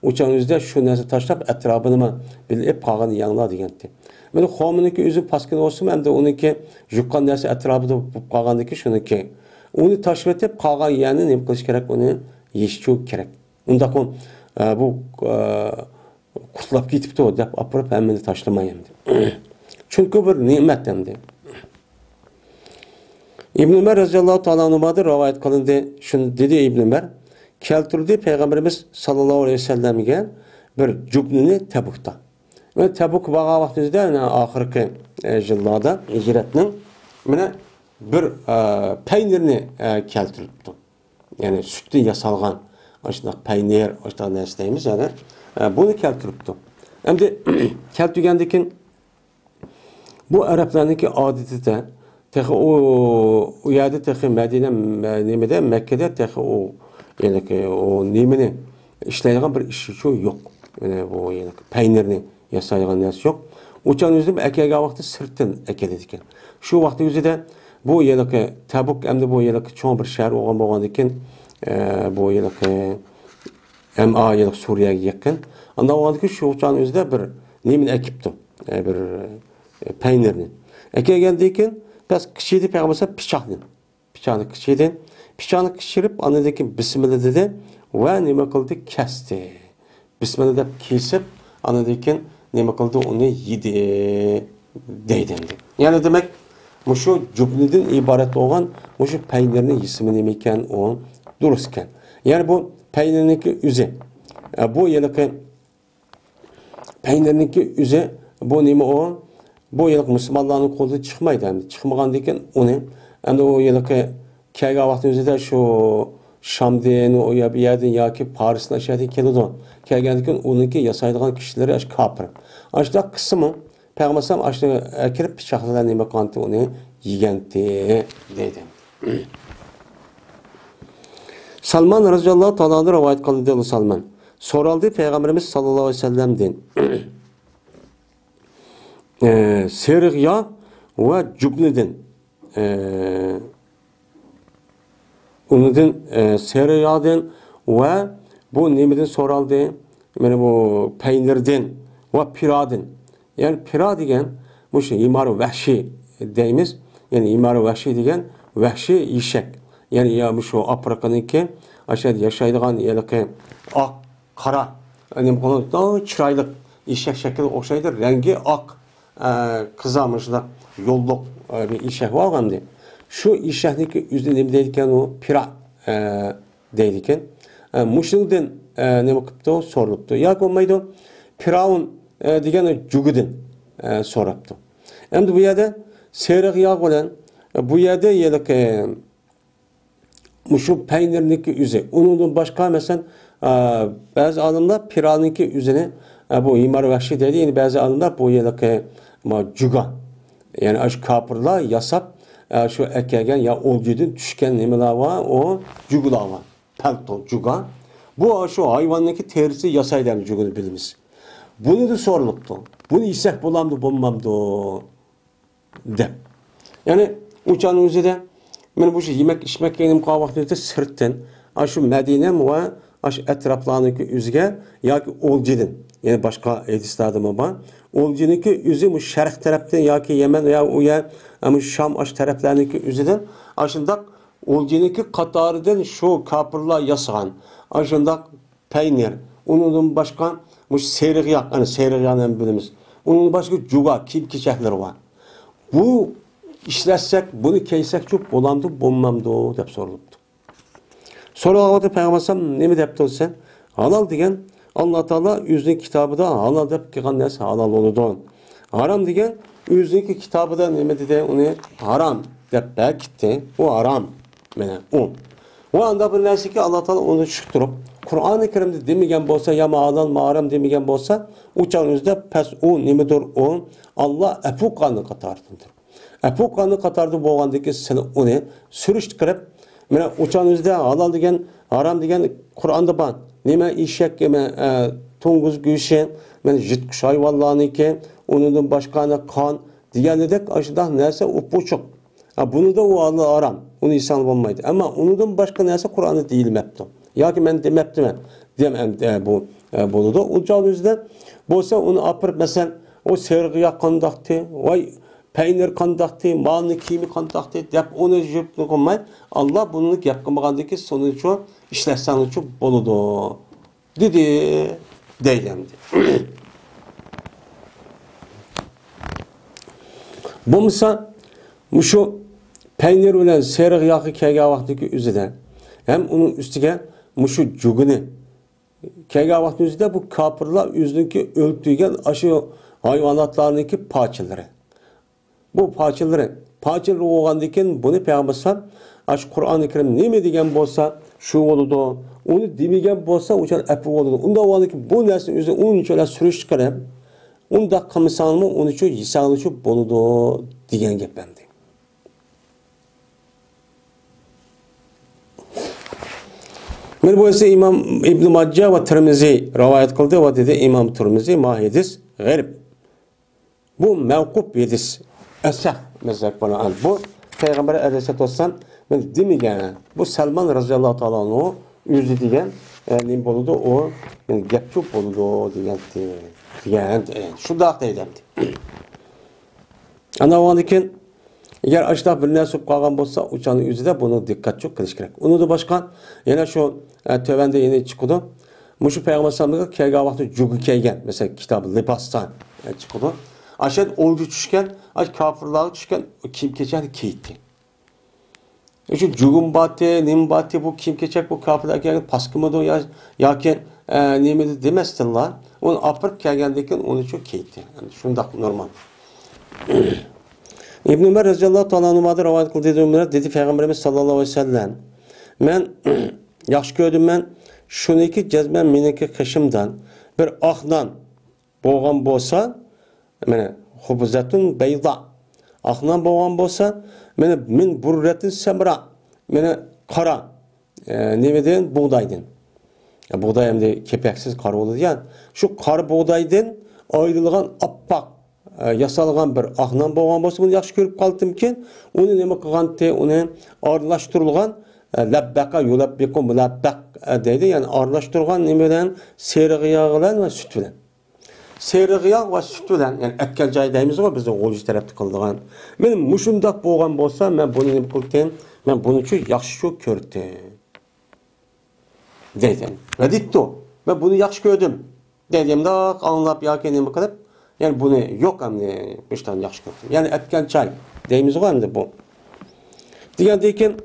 o'shan o'zida shu narsa tashlab atrofini bilib qolgan yanglar degandi. Mana qavminiki o'zi paskin bo'lsa, hamda uniki yuqqan narsa atrofida bo'lib qolgandiki, shuniki uni tashlab etib qolgan yangi nima qilish kerak, uni yeyish kerak. Unda bu qurtlab ketibdi deb apirib hammani tashlamaydi. Chunki bir ne'mat endi. İbn Ömer radhiyallohu ta'ala anhudan rivoyat qilindi. Shuni dedi İbn Ömer, keltirdi payg'ambarimiz sallallohu alayhi vasallamga bir jubnini Tabukda. Ve Tabuk vaqa vaqtida, oxirgi yillarda hijratning mana bir peynirni keltiribdi. Yani sütni yasalgan aşınaq peynir, aşınaq narsa deymiz yani. Bunu keltiribdi. Endi keltirgandan keyin bu Arablarniki odatiga texi o yerda texi Madina nimada Makkada texi o yani o nimani ishlaydigan bir ish yo'q. Yani bu yani peynirni yasaydigan narsa yo'q. O'shan o'zim akaga vaqti sirtdan akeladi ekan. Shu vaqt o'zida bu yılki Tabuk endi bu yılki çoğun bir şehir olgan bolgandan bu yılki hem A yılki Suriye'ye yakın. Anda olgandan şu uçağın özünde bir nemin ekipti. Bir peynirni. Ekegendikin bas kichidi peygamber pichaqni. Pichaqni kichidi. Pichaqni kishirib anadaki bismillah dedi ve nima qildi kesdi. Bismillah deb kesib anadaki nima qildi uni yedi deydi. Yani demek şu cümleden ibaret olan şu peynirni ismi nima ekan o durust ekan. Yani bu peynirniki üze. Bu yılki peynirniki üze bu nima o? Bu yılki Müslümanların kolu çıkmaydı. Çıkmagan diken onu yani o yılki kelgen vakti özüde şu Şam'den o ya bir yerden ya ki Paris'ten aşağıdan keledi. Kelgen diken onunki yasaydıgan kişileri aş kapır. Aşağıda kısmı Peygambersem aşağıda kirip bıçaklarla nime kantı onu yigenti dedi. Salman radıyallahu ta'ala rivayet kıldı Salman. Soraldı Peygamberimiz sallallahu aleyhi ve sellem'den. Serigya ve cübneden ondan serigyadan ve bu nemeden soraldı yani bu peynirden ve piradan yani pira degen bu şey imar-ı vahşi deyimiz yani imar-ı vahşi degen vahşi işek yani ya bu şu Afrika'nınki aşağıda yaşaydıgan yani ki ak kara yani bunu da çıraylık işek şekli okşaydır rengi ak kızamışlar yolluk bir işek var mı? Şu işekdeki yüzde ne deydiken o pira deydiken muşlukdan ne bakıptı o soruluptu. Ya olmaydı piravun degen o cugudun soruptu. Hem bu yerde seyrek yağ olan bu yerde yelik şu peynirindeki yüze onun başka mesela bazı adamlar piranınki yüzüne bu imar vahşi dedi yani bazı adamlar bu yelik juga yani aş kapırla yasap şu ekegen ya olcudun düşken nemeler var o jugular var pelton juga bu şu hayvanındaki terisi yasaydan jugunu bilimiz bunu da soruluptu bunu isek bulamdı bulmamdı de yani uçağın üzerinde ben bu şey yemek içmek yedim kahvaltıda sırttan şu Medine ve aş etraflarındaki üzge ya ki olcudun yani başka edislarda mı var olcudunki üzü bu şerh taraftan ya ki Yemen ya o ya ama Şam aş taraflarındaki üzüden aşındak olcudunki katarıdan şu kapırlar yasan aşındak peynir onun başka bu seyrek yak hani seyrek yanan bilimiz onun başka juga kim çiçekleri var bu işletsek bunu keysek çok bolandı bulmamdı dep soruluptu. Sonra Peygamberim ne mi depti sen? Halal degen Allah Teala yüzün kitabı da halal dep kigan nesi halal oludu. Haram degen yüzün kitabı da ne mi dedi onu haram dep gitti. O haram. Mene o. O anda bir nesi ki Allah Teala onu çıktırıp Kur'an-ı Kerim'de demigen bolsa ya halal ma haram demigen bolsa uçağınızda pes o nemidir o Allah epukanı katardıdır. Epukanı katardı bolgandaki seni onu sürüştürüp mene uçağınızda halal degen haram degen Kur'an'da ban neme işek yeme tunguz güşen men jitkuş hayvanlarınki onun başkanı kan diyenledek aşıdan neyse upuçuk. Bunu da o Allah haram. Onu insan olmaydı. Ama onun başka neyse Kur'an'ı değilmepti. Ya ki ben demeptim. Demem bu bunu da uçağınızda bolsa onu apır mesela o sergiye kandaktı. Vay peynir kandaktı, malını kimi kandaktı. Dep onu jüptü koymay. Allah bunu yapkımagandaki sonucu işlersen çok boludu. Dedi deylemdi. Bu misa şu peynir bilen seyrek yağı kelgen vaktiki üzerinde hem onun üstüne şu cugunu kelgen vakti üzerinde bu kapırlar yüzündeki öldüğün aşı hayvanatlarındaki parçaları. Bu parçaları olgandayken bunu Peygamber aş Kur'an-ı Kerim neme degen bolsa şu oludu. Onu demegen bolsa uçan epi oludu. Onda olgandaki bu narsa üzerine onun şöyle sürüş çıkarıp onda kımısanımı onun için yisanı için boludu degen gep bendi. Men bu ise İmam İbn Majah ve Tirmizi rivayet kıldı ve dedi İmam Tirmizi ma hadis garip. Bu mevkup hadis. Esah mezhep bana bu Peygamber Aleyhisselatü Vesselam ben demigen bu Salman radıyallahu ta'ala onu yüzü diyen ne boludu o yani gepçuk boludu diyen şu da deydim. Ana oğandikin eğer aşağıda bir nesip kalgan bolsa uçanın yüzüde bunu dikkat çok kılış gerek. Onu da başka yine şu tövende yine çıkıdı. Muşu Peygamber sallallahu kelga vakti jugu keygen mesela kitabı libastan çıkıdı. Aşağı olcu düşken, kafirler düşken kim keçer keyti. Şu jugun batı, nim batı bu kim keçer bu kafirler gelgen paskımıdı ya ki nimedi demezdiler. Onu apır kelgendeki onu çok keyti. Yani şunda normal. İbn Ömer radıyallahu anhu'dan rivayet kıldığı dedi Peygamberimiz sallallahu aleyhi ve sellem men yaxşı gördüm men şuniki cezmen meniki kışımdan bir ahdan boğan bolsa mene hubuzatun beyda ahdan boğan bolsa mene min burretin semra mene kara nemeden buğdaydın. Buğday hem de kepeksiz kara olur yani. Şu kara buğdaydın ayrılgan appak yasalgan bir ahnan boğan bolsa bunu yaxşı görüp kaldım ki onu neme kılgante onu arlaştırılgan labbaka yulabbikum labbak deydi yani arlaştırılgan nemeden seriği yağı bilen ve süt bilen. Seriği yağı ve süt bilen yani etkel joy deymiz o bizde oğlucu tarafta kıldıgan. Benim muşundak boğan bolsa ben bunu neme kıldım ben bunu çok yaxşı gördüm. Deydim. Ve ditto. Ben bunu yaxşı gördüm. Dedim de anlap ya kendime kalıp yani bunu yok hamle beşten yaxşı gördüm. Yani etken çay deyimiz o hamle bu. Diğerdekin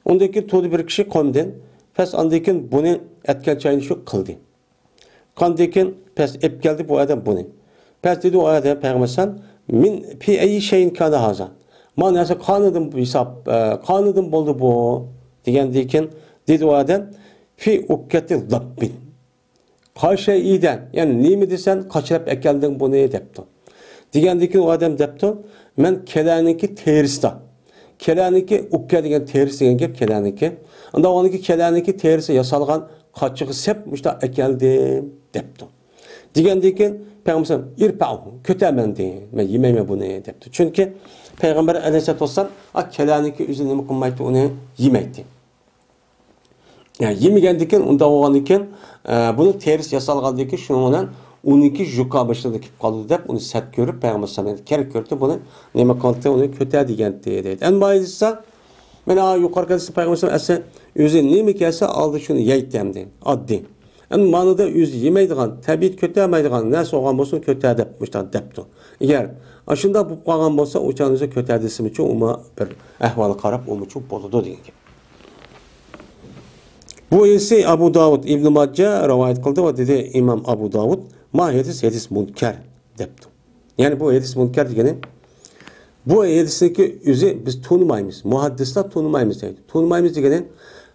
ondaki to'da bir kishi qomdin pes andekin bunu etken çayını şu kıldı. Kandekin pes ep geldi bu adam bunu. Pes dedi o adam Peygamber min fi ayi şeyin kana haza. Manası kanıdım bu hesap kanıdım boldu bu. Diğerdekin dedi o adam fi ukketil dabbin. Kaşe iyiden yani neymi desen kaçırıp ekeldin bunu depti. Diğerdekin o adam depti men kelaniki terista. Kelaniki ukke degan terisi degan gap kelaniki. Unda oniki kelaniki terisi yasalgan qachiqi sep muşta ekeldim depti. Degandekin Peygamber irpa'u kötemendi. Men yemeyme bunu depti. Çünkü Peygamber Aleyhisselatü Vesselam kelaniki üzerine qilmaydi onu yemeydi. Yani yemegendikin unda oğanikin bunu terisi yasalgandikin şunun bilan 12 juka başladı kip kaldı dep onu set görüp Peygamber sallallahu kerek gördü bunu neme kaldı onu kötü degan dedi. En bayısı men yukarıda Peygamber sallallahu özü neme kelse aldı şunu yeytdemdi. Addi. En manada özü yemeydigan, tabiat kötü yemeydigan ne soğan bolsun kötü depmişler depti. Eğer aşında bu qalgan bolsa uçanızı kötü desim için uma bir ahvalı qarab onu çok boludu degan. Bu ise Abu Davud İbn Majah rivayet kıldı ve dedi İmam Abu Davud ma hadis münker depti. Yani bu hadis münker degeni bu hadisdeki yüzü biz tanımayız. Muhaddisler tanımayız deydi. Tanımayız degeni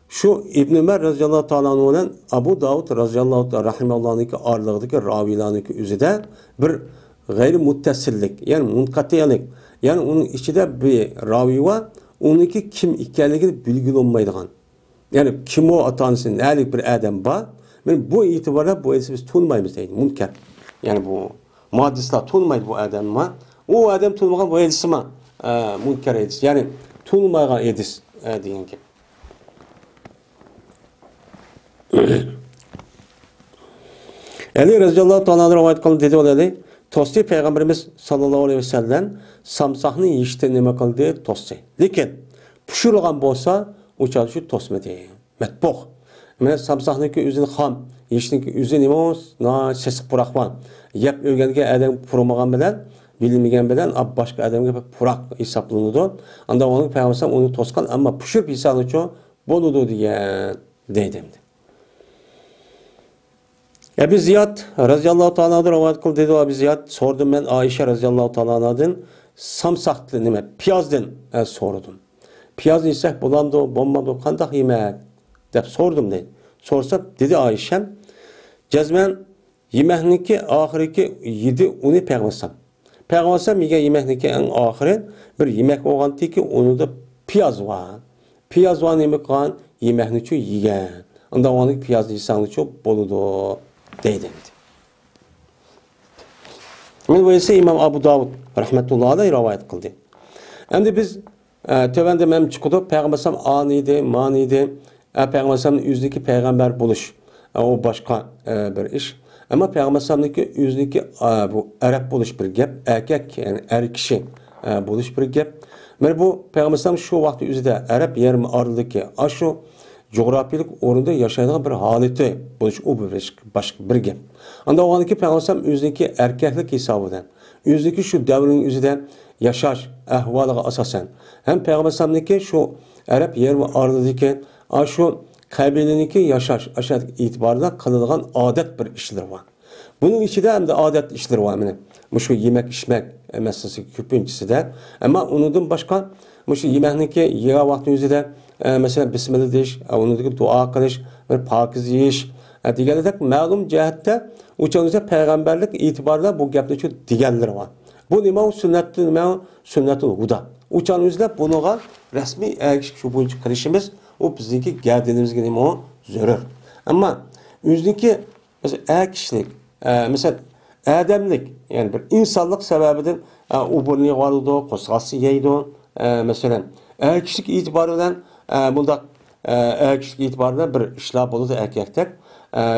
şu İbn Ömer radıyallahu ta'ala anhu'dan Abu Davud radıyallahu ta'ala rahimahullah'ın aralığındaki ravilarının yüzüde bir gayri muttasillik yani munkatiyelik yani onun içinde bir ravi var onunki kim ikkenligini bilgili olmaydigan. Yani kim o atansın, nelik bir adam var. Yani bu itibarla bu hadisi biz tanımayız deydi. Münker. Yani bu muhaddisler tanımaydı bu adam var. O adam tanımayan bu hadisi mi? Münker hadis. Yani tanımayan hadis deyin ki. Ali radıyallahu ta'ala rivayet kıldı dedi o dedi. Tosti Peygamberimiz sallallahu aleyhi ve sellem samsahını yiyişte neme kıldı tosti. Lekin pişirilgan bolsa uçağı şu tosmedi. Metboh. Mene samsahniki üzün ham, yeşninki üzün imos, na sesik purakman. Yap öğrenge adam puramagan bilen, bilmegen bilen, başka adamga purak hesaplanıdı. Anda onun Peygamber onu toskan ama pişirip hesabını çoğu boludu diye dedim. Ebu Ziyad radıyallahu ta'ala rivayet kıldı dedi Ebu Ziyad sordum ben Ayşe radıyallahu ta'ala'dan samsahtlı nime piyazdan sordum. Piyaz yesek bulandı, bombamdı, kandak yemek dep sordum dedi. Sorsam dedi Ayşem cezmen yemeğinki ahiriki yedi onu peygambersem. Peygambersem yegen yemeğinki en ahiri bir yemek olgan ki onu da piyaz var. Piyaz var yemek kan yemeğini çu yegen. Onda onu piyaz yesen çu boludu dedi. Bu ise İmam Abu Davud rahmetullahi aleyh rivayet kıldı. Hem de biz Tövende mem çıkıdı. Peygambersem aniydi, maniydi. Peygambersem'in yüzdeki peygamber buluş. O başka bir iş. Ama Peygambersem'deki yüzdeki bu Arap buluş bir gap. Erkek yani kişi buluş bir gap. Mana bu Peygambersem şu vakti yüzde Arap yerimi arıldaki aşu coğrafiyalik orunda yaşaydığı bir haleti buluş o bir başka bir gap. Anda o andaki Peygambersem yüzdeki erkeklik hesabıdan. Yüzdeki şu devrin yüzde yaşaş ahvalıga asasen. Hem Peygambersem'deki şu Arap yerimi arıldaki aşu kabileniki yaşaş aşağı itibarda kılıngan adet bir işler var. Bunun içinde hem de adet işler var. Yani şu yemek içmek meselesi köpüncüsü de. Ama onundan başka şu yemekniki yega vakti yüzüde mesela Bismillah deyiş, onundan dua kılış, bir pakiz yiyiş. Diğerler malum cihette uçağınızda peygamberlik itibarda bu gapta çok diğerler var. Bu nima sünnetin huda. Uçağınızda bunuğa resmi şu boyunca kılışımız o bizdeki geldiğimizde nima o zörür. Ama yüzdeki mesela kişilik mesela adamlık yani bir insanlık sebebinden ubunluğu vardı, kosası yeydi. Mesela kişilik itibarıyla bunda kişilik itibarıyla bir işler buldu erkekler.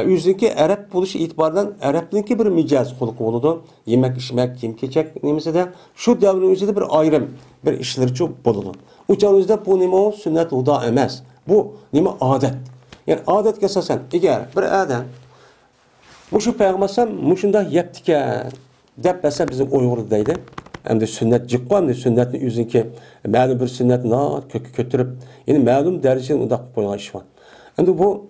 Yüzdeki Arap buluşu itibarıyla Arap'ınki bir micaz huluk oldu. Yemek, içmek, kim keçek nemesi de şu devrin yüzünde bir ayrım, bir işleri çok buldu. Uçağınızda bu nima sünnet huda emez. Bu nima adet. Yani adet esasen eğer bir adam muşu peygambersem muşunda yaptıken depmese bizim Uygur'da deydi. Hem de sünnet cikko hem de sünnetin yüzünki malum bir sünnet kökü götürüp yani malum derecede undaq koygan iş var. Hem de bu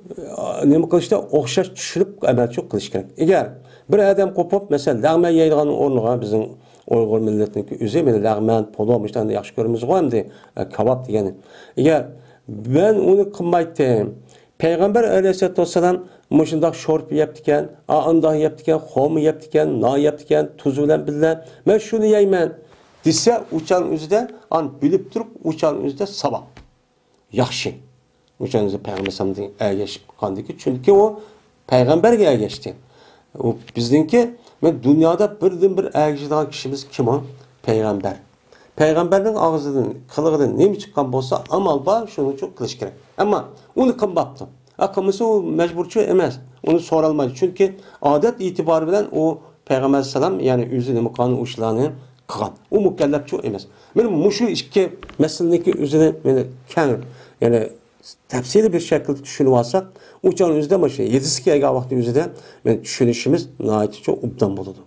nima qilishda o'xshash tushirib amal çok qilish kerak. Eğer bir adam qo'pib mesela lag'man yeydigan o'rniga bizim Uyg'ur millatiniki o'zi meni lag'man polom ishlarni yaxshi ko'ramiz endi kabob degani. Eğer ben onu qilmaydim. Peygamber aleyhissalatu vesselam muşundak şorp yaptıken, andah yaptıken, xomu yaptıken, na yaptıken, tuzu bilen billa. Ben şunu yeymen. Dese uçan üzde an bilip durup uçan üzde sabah. Yaxşı. Uçan üzde Peygamber'e ergeçip kandiki. Çünkü o Peygamber'e ergeçti. O bizdenki dünyada birden bir ergeçtiğin kişimiz kim o? Peygamber. Peygamber'in ağzından, kılığından ne mi çıkan bolsa amal var, şunu çok kılış gerek. Ama onu kımbaptı. Akıllısı o mecburçu emez. Onu sorulmaydı. Çünkü adet itibarı bilen o Peygamber sallam yani üzerine mukanın uçlarını kılan. O mükellefçi emez. Benim muşu iki meselindeki üzerine yani tefsili bir şekilde düşünüp alsak uçağın üzerinde başı 7 kere vakti üzerinde düşünüşümüz nahit çok ubdan buludu.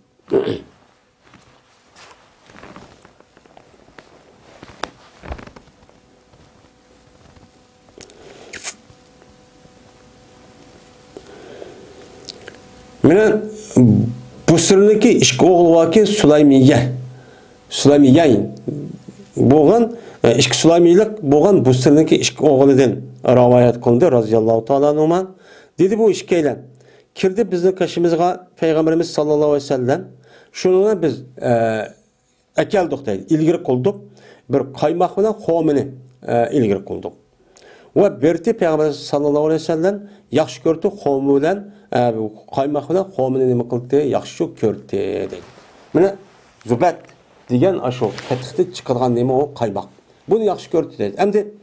Menen bu sırındaki işki oğlu vaki Süleymiye boğan işki Süleymiyelik boğan bu sırındaki işki oğludan rivayet kılındı razıyallahu ta'ala anhuma. Dedi bu işkeyle kirdi bizim kaşımızga Peygamberimiz sallallahu aleyhi ve sellem şununla biz ekeldik deydi. İlgiri kıldık. Bir kaymak bilen xomini ilgiri kıldık. Ve berti Peygamber sallallahu aleyhi ve sellem yaxşı gördü xomu bilen kaymak bilen xomini nima qildi yaxşı çok gördü deydi. Mana zubat degan aşo fetihde çıkılgan nima o kaymak. Bunu yaxşı gördü deydi. Endi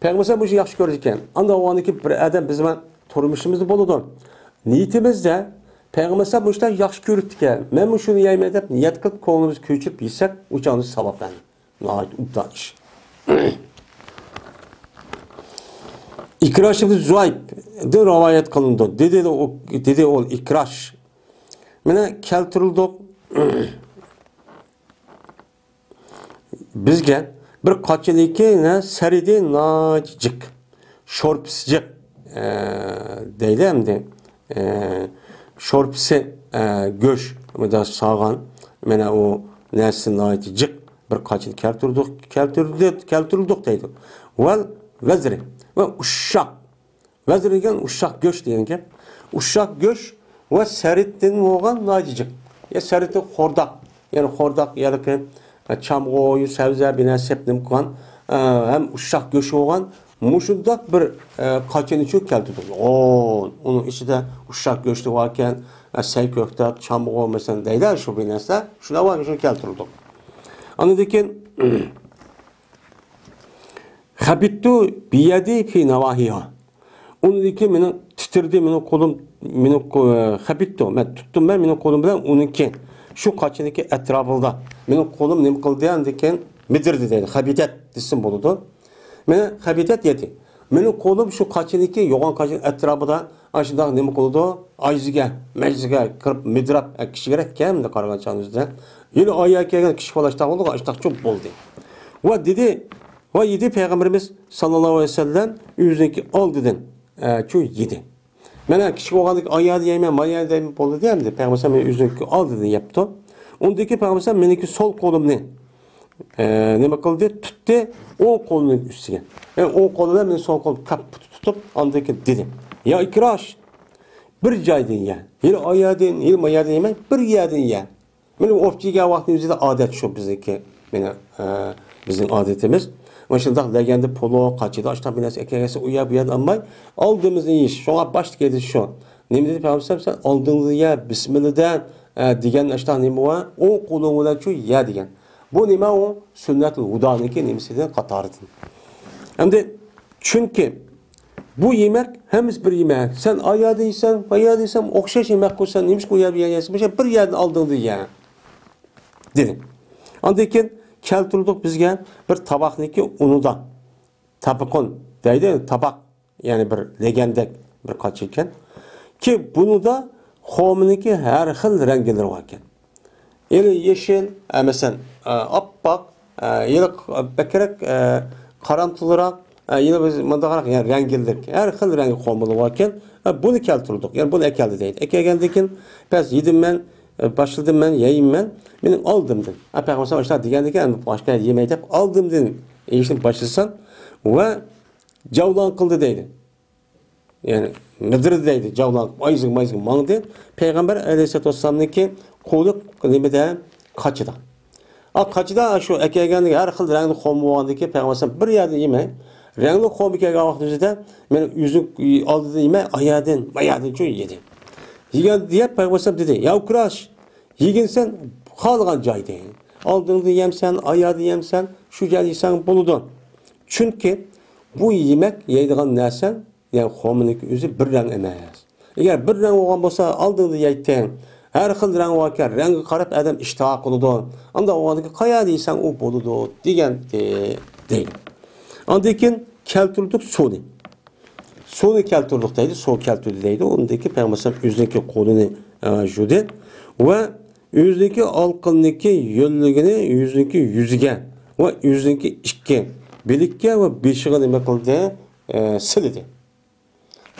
Peygamber bu işi yaxşı gördü ekan. Anda o andaki bir adam bizim turmuşumuzda boludu. Niyetimizde Peygamber bu işten yaxşı gördü ekan. Men şunu yeyme deb niyet qilib ko'nglimiz ko'chirib yesak, o'chamiz sababdan. Nahayet ubdan iş. İkraş ibn Zuayb de rivayet kılındı. Dedi o İkraş. Mene keltirildi. Bizge bir kaçıliki ne seridi nacık. Şorpsicik deydi hem de şorpsi göş da sağan mene o nesin nacık bir kaçıl keltirildik deydi. Vel vezri ve uşak. Vezir degan uşak göç degan gap. Uşak göç ve seritden olgan nacıcık. Ya seriti xordak. Yani xordak ya ki çamgoyu sebze binasep nimkan hem uşak göç olgan muşundak bir kaçını çok keltirdi. Onun içinde uşak göçlü varken sey köktak, çamgo mesela deyler şu binasda. Şuna var şunu keltirdi. Anladın Habittu biyadi fi navahiha. Onunki meni titirdi, meni qo'lim, meni habittu. Men tutdim, meni qo'lim bilan uniki shu qachiniki atrofida. Meni qo'lim nima qildi degan midirdi deydi. Habitat desin bo'ladi. Meni habitat yedi. Meni qo'lim shu qachiniki yo'g'on qachin atrofida ashundoq nima qildi? Ayziga, majziga kirib midrab kishiga ekan qaragan chog'imizda. Yine ayağa kelgan kishi qolashda bo'ldi, ashtoq cho'p bo'ldi. Va dedi, va yedi payg'ambarimiz sallallohu alayhi vasallam o'ziniki oldidan chu yedi. Mana kishi bo'lgandek oyoq yeyman, maya deyman bo'ldi deyapti. Payg'ambar men o'ziniki oldidan yapti. Undagi payg'ambar meniki sol qo'limni nima qildi? Tutdi, o'ng qo'lining ustiga. Yani o'ng qo'lidan men sol qo'l kap tutib, andaki dedi. Ya ikrash bir joydan ya. Yil oyoqdan, yil mayadan yemay, bir yerdan ya. Benim ofçiga vaqtimizda odat shu bizniki. Meni bizning odatimiz. O'shanda legenda polo qachida ashta binas akagasi uya bu yerdan olmay, oldimizni yish. Shunga boshlig'i shu. Nima dedi payg'ambar sen oldingni ya bismillah degan ashta nima va o qo'ling bilan shu ya degan. Bu nima o sunnatul hudoniki nimasidan qatoridan. Hamda chunki bu yemek hemiz bir yemek. Sen ayadıysan, ayadıysan o'xshash yemek qo'ysan, nima qo'yab yeyasiz? Bir yerdan oldingni ya. Dedim. Andayken keltirdik bizga bir tabaqniki unudan. Tabaqon deydi, tabaq yani bir legendek bir qaç ekan. Ki bunu da xominiki har xil ranglar bor ekan. Eli yeşil, mesela oppoq, eli bakrak, qaramtılıroq, yine biz mandaqaroq yani ranglar, har xil rang xomili bor ekan. Bunu keltirdik. Yani bunu ekeldi deydi. Ekelgandan pes yedim men başladım ben, yiyeyim ben. Benim aldım dedim. Peygamber başta degende ki başka yemeği de aldım dedim. İşte başlasan ve cavlan kıldı deydi. Yani nedir deydi cavlan ayızın mandı. Peygamber Aleyhisselatü Vesselam'ın ki kolu limide kaçıda. Kaçıda şu ekegende her xil renkli xomu vardı ki Peygamber bir yerde yemeği. Renkli xomu ekegen vaktimizde benim yüzük aldı yemeği ayadın çok yedi. Yigen diye Peygamber dedi, ya kuraş, yigen sen xalqan joyda. Aldığını yemsen, ayağı yemsen, şu geliysen buludu. Çünkü bu yemek yeydiğin nersen, yani xominik özü bir renk emas. Eğer bir renk olan olsa aldığını yeyten, her xil renk varken, rengi qarab adam iştah kılıdı. Anda o andaki kaya deysen o buludu, diyen değil. Andakin keltirdik sonu. Sonu keltirdik deydi, su keltirdi deydi. Ondaki Peygamber yüzdeki kolunu jüdi ve yüzdeki alqındaki yönlüğünü yüzdeki yüzüge ve yüzdeki iki bilikke ve beşiğe nime kıldı sildi.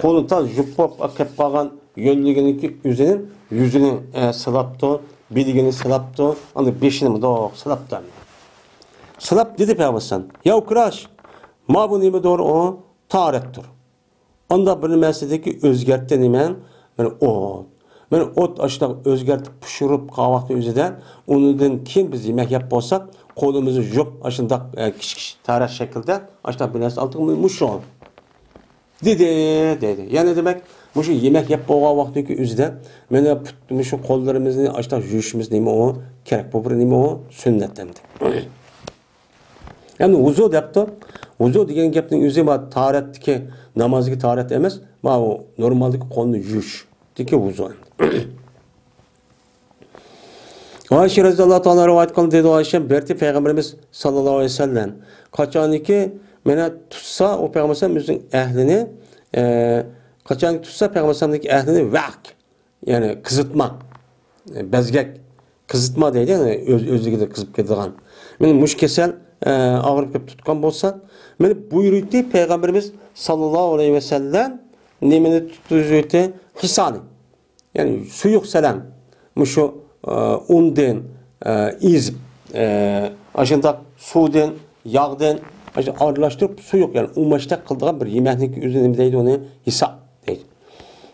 Kolunu ta jupop akıp kalan yönlüğünü yüzünü sılaptı, biligini sılaptı, anda beşini de sılaptı. Sılap dedi Peygamber ya kıraş, ma bu nime doğru o taharettir. Onda bir meseledeki özgertten imen, ben ot aşıdan özgertip pişirip kahvaltı üzerinde, onundan kim biz yemek yap olsak, kolumuzu jup aşında kiş tarih şekilde aşıdan bir mesele aldık mı muşu dedi. Yani demek muşu yemek yap boğa vaktiki üzerinde, ben muşu kollarımızı aşıdan jüşümüz neymi o, kerek popur neymi o, sünnetlendi. Yani uzu yaptı. Uzu degen gapning o'zi ma taratdiki namozga tarat emas, ma o normaldagi qonni yuvish deki uzu. Ayşe radhiyallohu ta'ala rivoyat qildi dedi Ayşe, berti payg'ambarimiz sallallohu alayhi vasallam qachoniki meni tutsa o payg'ambarimizning ahlini qachoniki tutsa payg'ambarimizning ahlini vaq yani qizitma bezgak qizitma deydi yani o'zligida qizib ketadigan. Meni mush kasal ağırıp kep tutkan bolsa, meni buyurdu Peygamberimiz sallallahu aleyhi ve sellem nemini tutuzuydu hisani. Yani suyuk selam. Muşu undan izip aşında sudan, yağdan ağırlaştırıp suyuk yani umaşta kıldığın bir yemeklik üzerinde deydi onu hisa deydi.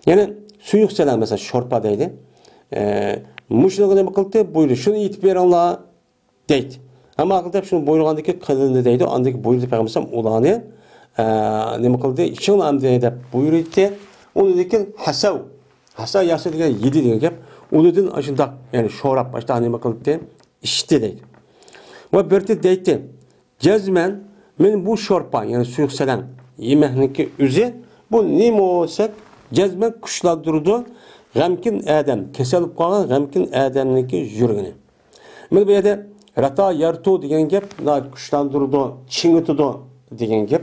Yani suyuk selam mesela şorpa deydi. Muşluğuna ne kıldı? Buyurdu. Şunu itip ver Allah'a deydi. Ama akılda şunu buyurgandaki kılını deydi. Andaki buyurdu Peygamber olanı ne kıldı? İçin amdine de buyurdu. Onu dedi hasav. Hasav yası diye yedi diyor ki. Onun aşında yani şorap başta ne kıldı? İşte deydi. Ve berti deydi. Cezmen Men bu şorpa, yani suyukselen yemekniki üzü, bu nima olsak, cezmen kuşlandırdı, gamkin adam, kesilip kalan gamkin adamniki yürgünü. Men bu yerde rata yartu degan gap, kuşlandırdı, çingitidu degan gap.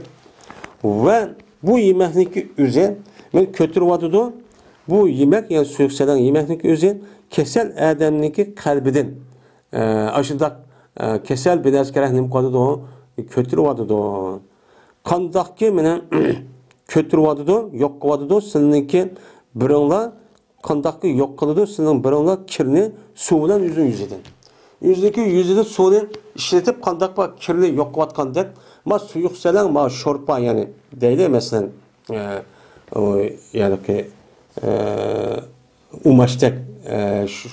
Ve bu yemekniki üzü, men kötürüvadıdı, bu yemek, yani suyukselen yemekniki üzü, kesel adamniki kalbiden, aşındak kesel bir askerah nim kadıdı, kötürüvadıdı. Kandaki menen kötürüvadıdı, yok kıvadıdı, sizinki birinla, kandaki yok kılıdı, sizin birinla kirni suğulan yüzün yüzeden. Yüzdeki yüzede suğunu işletip kandak bak kirli yok kıvatkan dek, ma suyukselen, ma şorpa yani değil mesela, yani ki umaştek,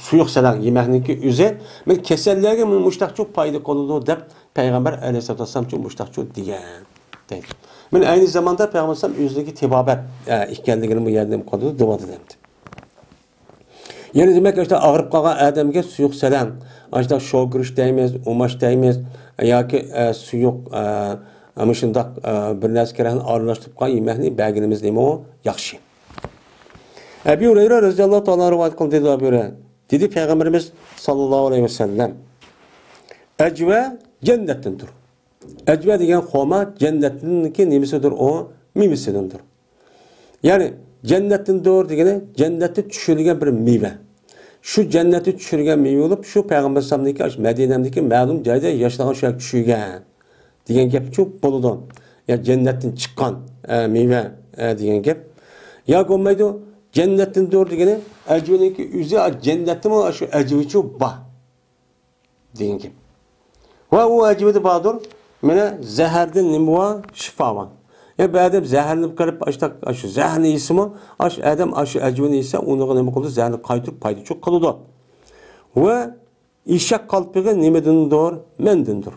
suyukselen yemekniki üze, men kesellerge men muştak çok paylı konudu dep, Peygamber aleyhisselatü vesselam çok muştak çok diyen. Değil. Men aynı zamanda Peygamber aleyhisselam yüzdeki tebabet ihkelligini bu yerden konudu dıvadı demdi. Yani demek işte ağırıp kalan adamge suyuk selam, işte şogriş deymiz, umaş deymiz, ya ki suyuk amışındak bir neskerenin ağırlaştırıp kalan yemekini belgilimiz değil mi o? Yakşı. Ebu Hureyre radıyallahu ta'ala rivayet kıldı dedi Ebu Hureyre. Dedi Peygamberimiz sallallahu aleyhi ve sellem. Ecve cennettindir. Ecve degen xoma cennettinki nimisidir o? Mimisidir. Yani cennettindir degeni cennette düşürülgen bir meyve. Şu cenneti düşürülgen meyve olup şu Peygamber sallallahu Medine'deki ma'lum joyda yaşlagan şu düşürgen degen gap çok boludu. Ya cennetten çıkan meyve degen gap. Ya olmaydı cennetin doğru degeni ecveniki üzü cennetim o şu ecviçu ba degen gap. Ve o ecvedi badır mene zeherden nimva şifa var. Ya bir adam zehirlenip kalıp aşı zehirli ismi aşı adam aşı ecveni ise onu ne oldu zehirli kaytırıp paydı çok kalıdı. Ve işak kalpıga nimeden doğru mendindir.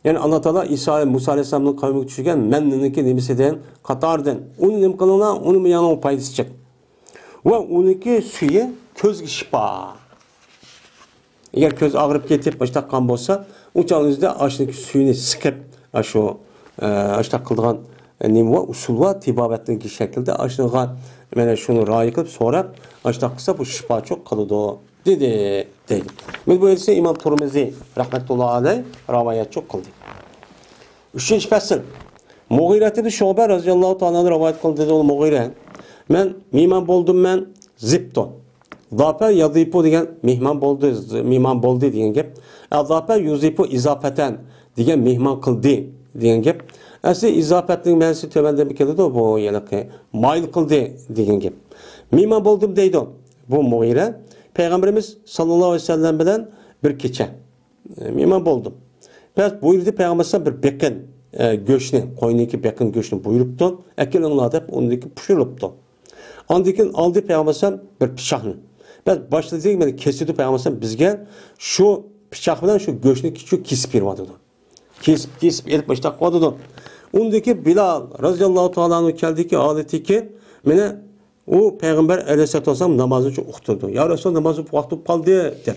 Yani Allah Teala İsa Musa Aleyhisselam'ın kavmine düşürgen mendiniki nimesinden katardan onu nim kılına onu mu yanına paydası çık. Ve onunki suyu köz şifa. Eğer köz ağrıp ketip başta kan bolsa uçağınızda aşındaki suyunu sıkıp aşı aşta kıldığın nimva usulva tibabetteki şekilde aşığa mene şunu rayı kılıp sonra aşta kısa bu şifa çok kalıdı dedi. Men bu ise İmam Tirmizi rahmetullahi aleyh rivayet çok kıldı. Üçüncü fasıl. Mughire ibn Şu'be radıyallahu ta'ala rivayet kıldı dedi o Mughire. Men mihman boldum men zipton. Zafer yazipu degen mihman boldu degen gap. Zafer yuzipu izafeten degen mihman kıldı degen gap. Asli izafetning ma'nosi tövende bir keladi bu yani mayl kıldı degen gap. Mihman boldum deydi bu Mughire. Peygamberimiz sallallahu aleyhi ve sellem bilen bir kecha. Mihman boldum. Pes buyurdu Peygamberimiz bir bekin göçni, koyniki bekin göçni buyuruptu. Ekelinglar dep ondaki pişirilipti. Andikin aldı Peygamberimiz bir bıçakni. Pes başladı degmedi kesildi Peygamberimiz bizge şu bıçak bilen şu göçni küçük kesip berdi. Kesip elip başta koydu. Ondaki Bilal radıyallahu ta'ala geldi ki aleti ki mene o Peygamber aleyhisselatü vesselam namazını çok okuturdu. Ya Resulallah namazı vakti kaldı der.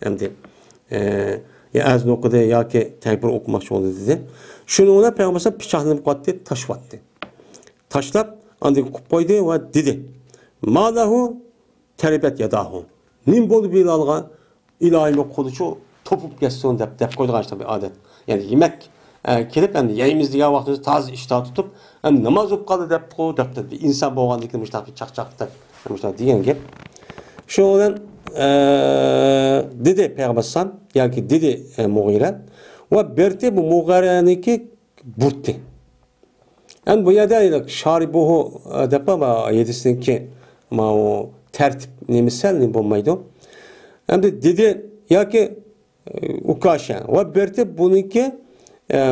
Hem de ya azn okudu ya ki tekbir okumak oldu dedi. Şunu ona Peygamber bıçakını koydu, taş attı. Taşlap andık koydu ve dedi. Malahu teribet yadahu. Nim bol Bilal'a ilahime koluçu topup geçsin dep koydu işte bir adet. Yani yemek kelip hem de yayımız diye vaxtında taz iştah tutup hem namaz okup kaldı dep koydu dedi. İnsan boğan dikilmiş tabi çak demişler diyen gep. Şu olan dedi Peygamber sallam yani ki dedi Mughire ve berti bu Mughire'ninki burtti. Yani bu yerde şaribuhu depa yedisinki ama o tertip ne misal ne bulmaydı. Hem de dedi ya ki ukaşa ve berti bununki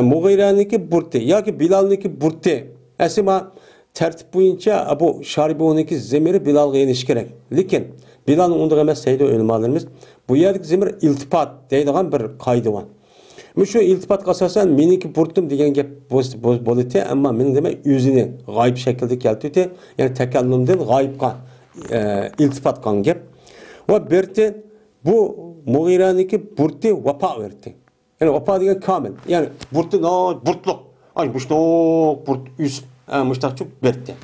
Mughire'ninki burtti ya ki Bilal'ninki burtti. Esma tertip boyunca bu şaribuhu'ninki zemiri Bilal'a yeniş gerek. Lakin Bilal'ın onduğu emas deydi ölümalarımız. Bu yerdeki zemir iltifat deydiğen bir kaydı var. Şu iltifat asasen meniki burttum degen gap boliti ama men demek yüzünü gayb şekilde keltidi. Yani tekellümden gaybga iltifat kan gap. Ve berti bu Mughire'ninki burti vapa verdi. Yani vapa degen kamil. Yani burti no burtluk. Ay muştok burt üst muştak çok berdi.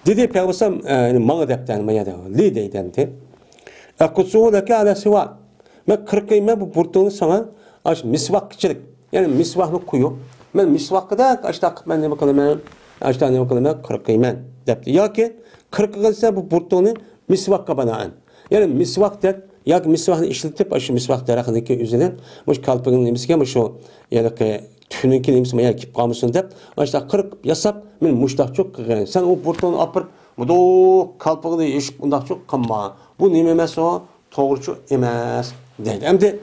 Dedi Peygamber bana depten maya da li deydi. Akusu leke ala siva. Ben kırkıyım bu burtunu sana aş misvakçılık. Yani misvaklı kuyu. Ben misvakda aşta ben ne bakalım aşta ne bakalım kırkıyım depti. Ya ki kırkıysa bu burtunu misvakka bana. Yani misvak der ya ki misvakını işletip aşı misvak derakındaki üzerine muş kalpının nemisiken bu şu ya ki tününki nemisi maya kip kalmışsın dep aşta kırk yasap men muştak çok kırkıyım. Sen o burtunu apır bu kalpını iş bundak çok kanma. Bu nememesi o doğrucu emas deydi. Hem de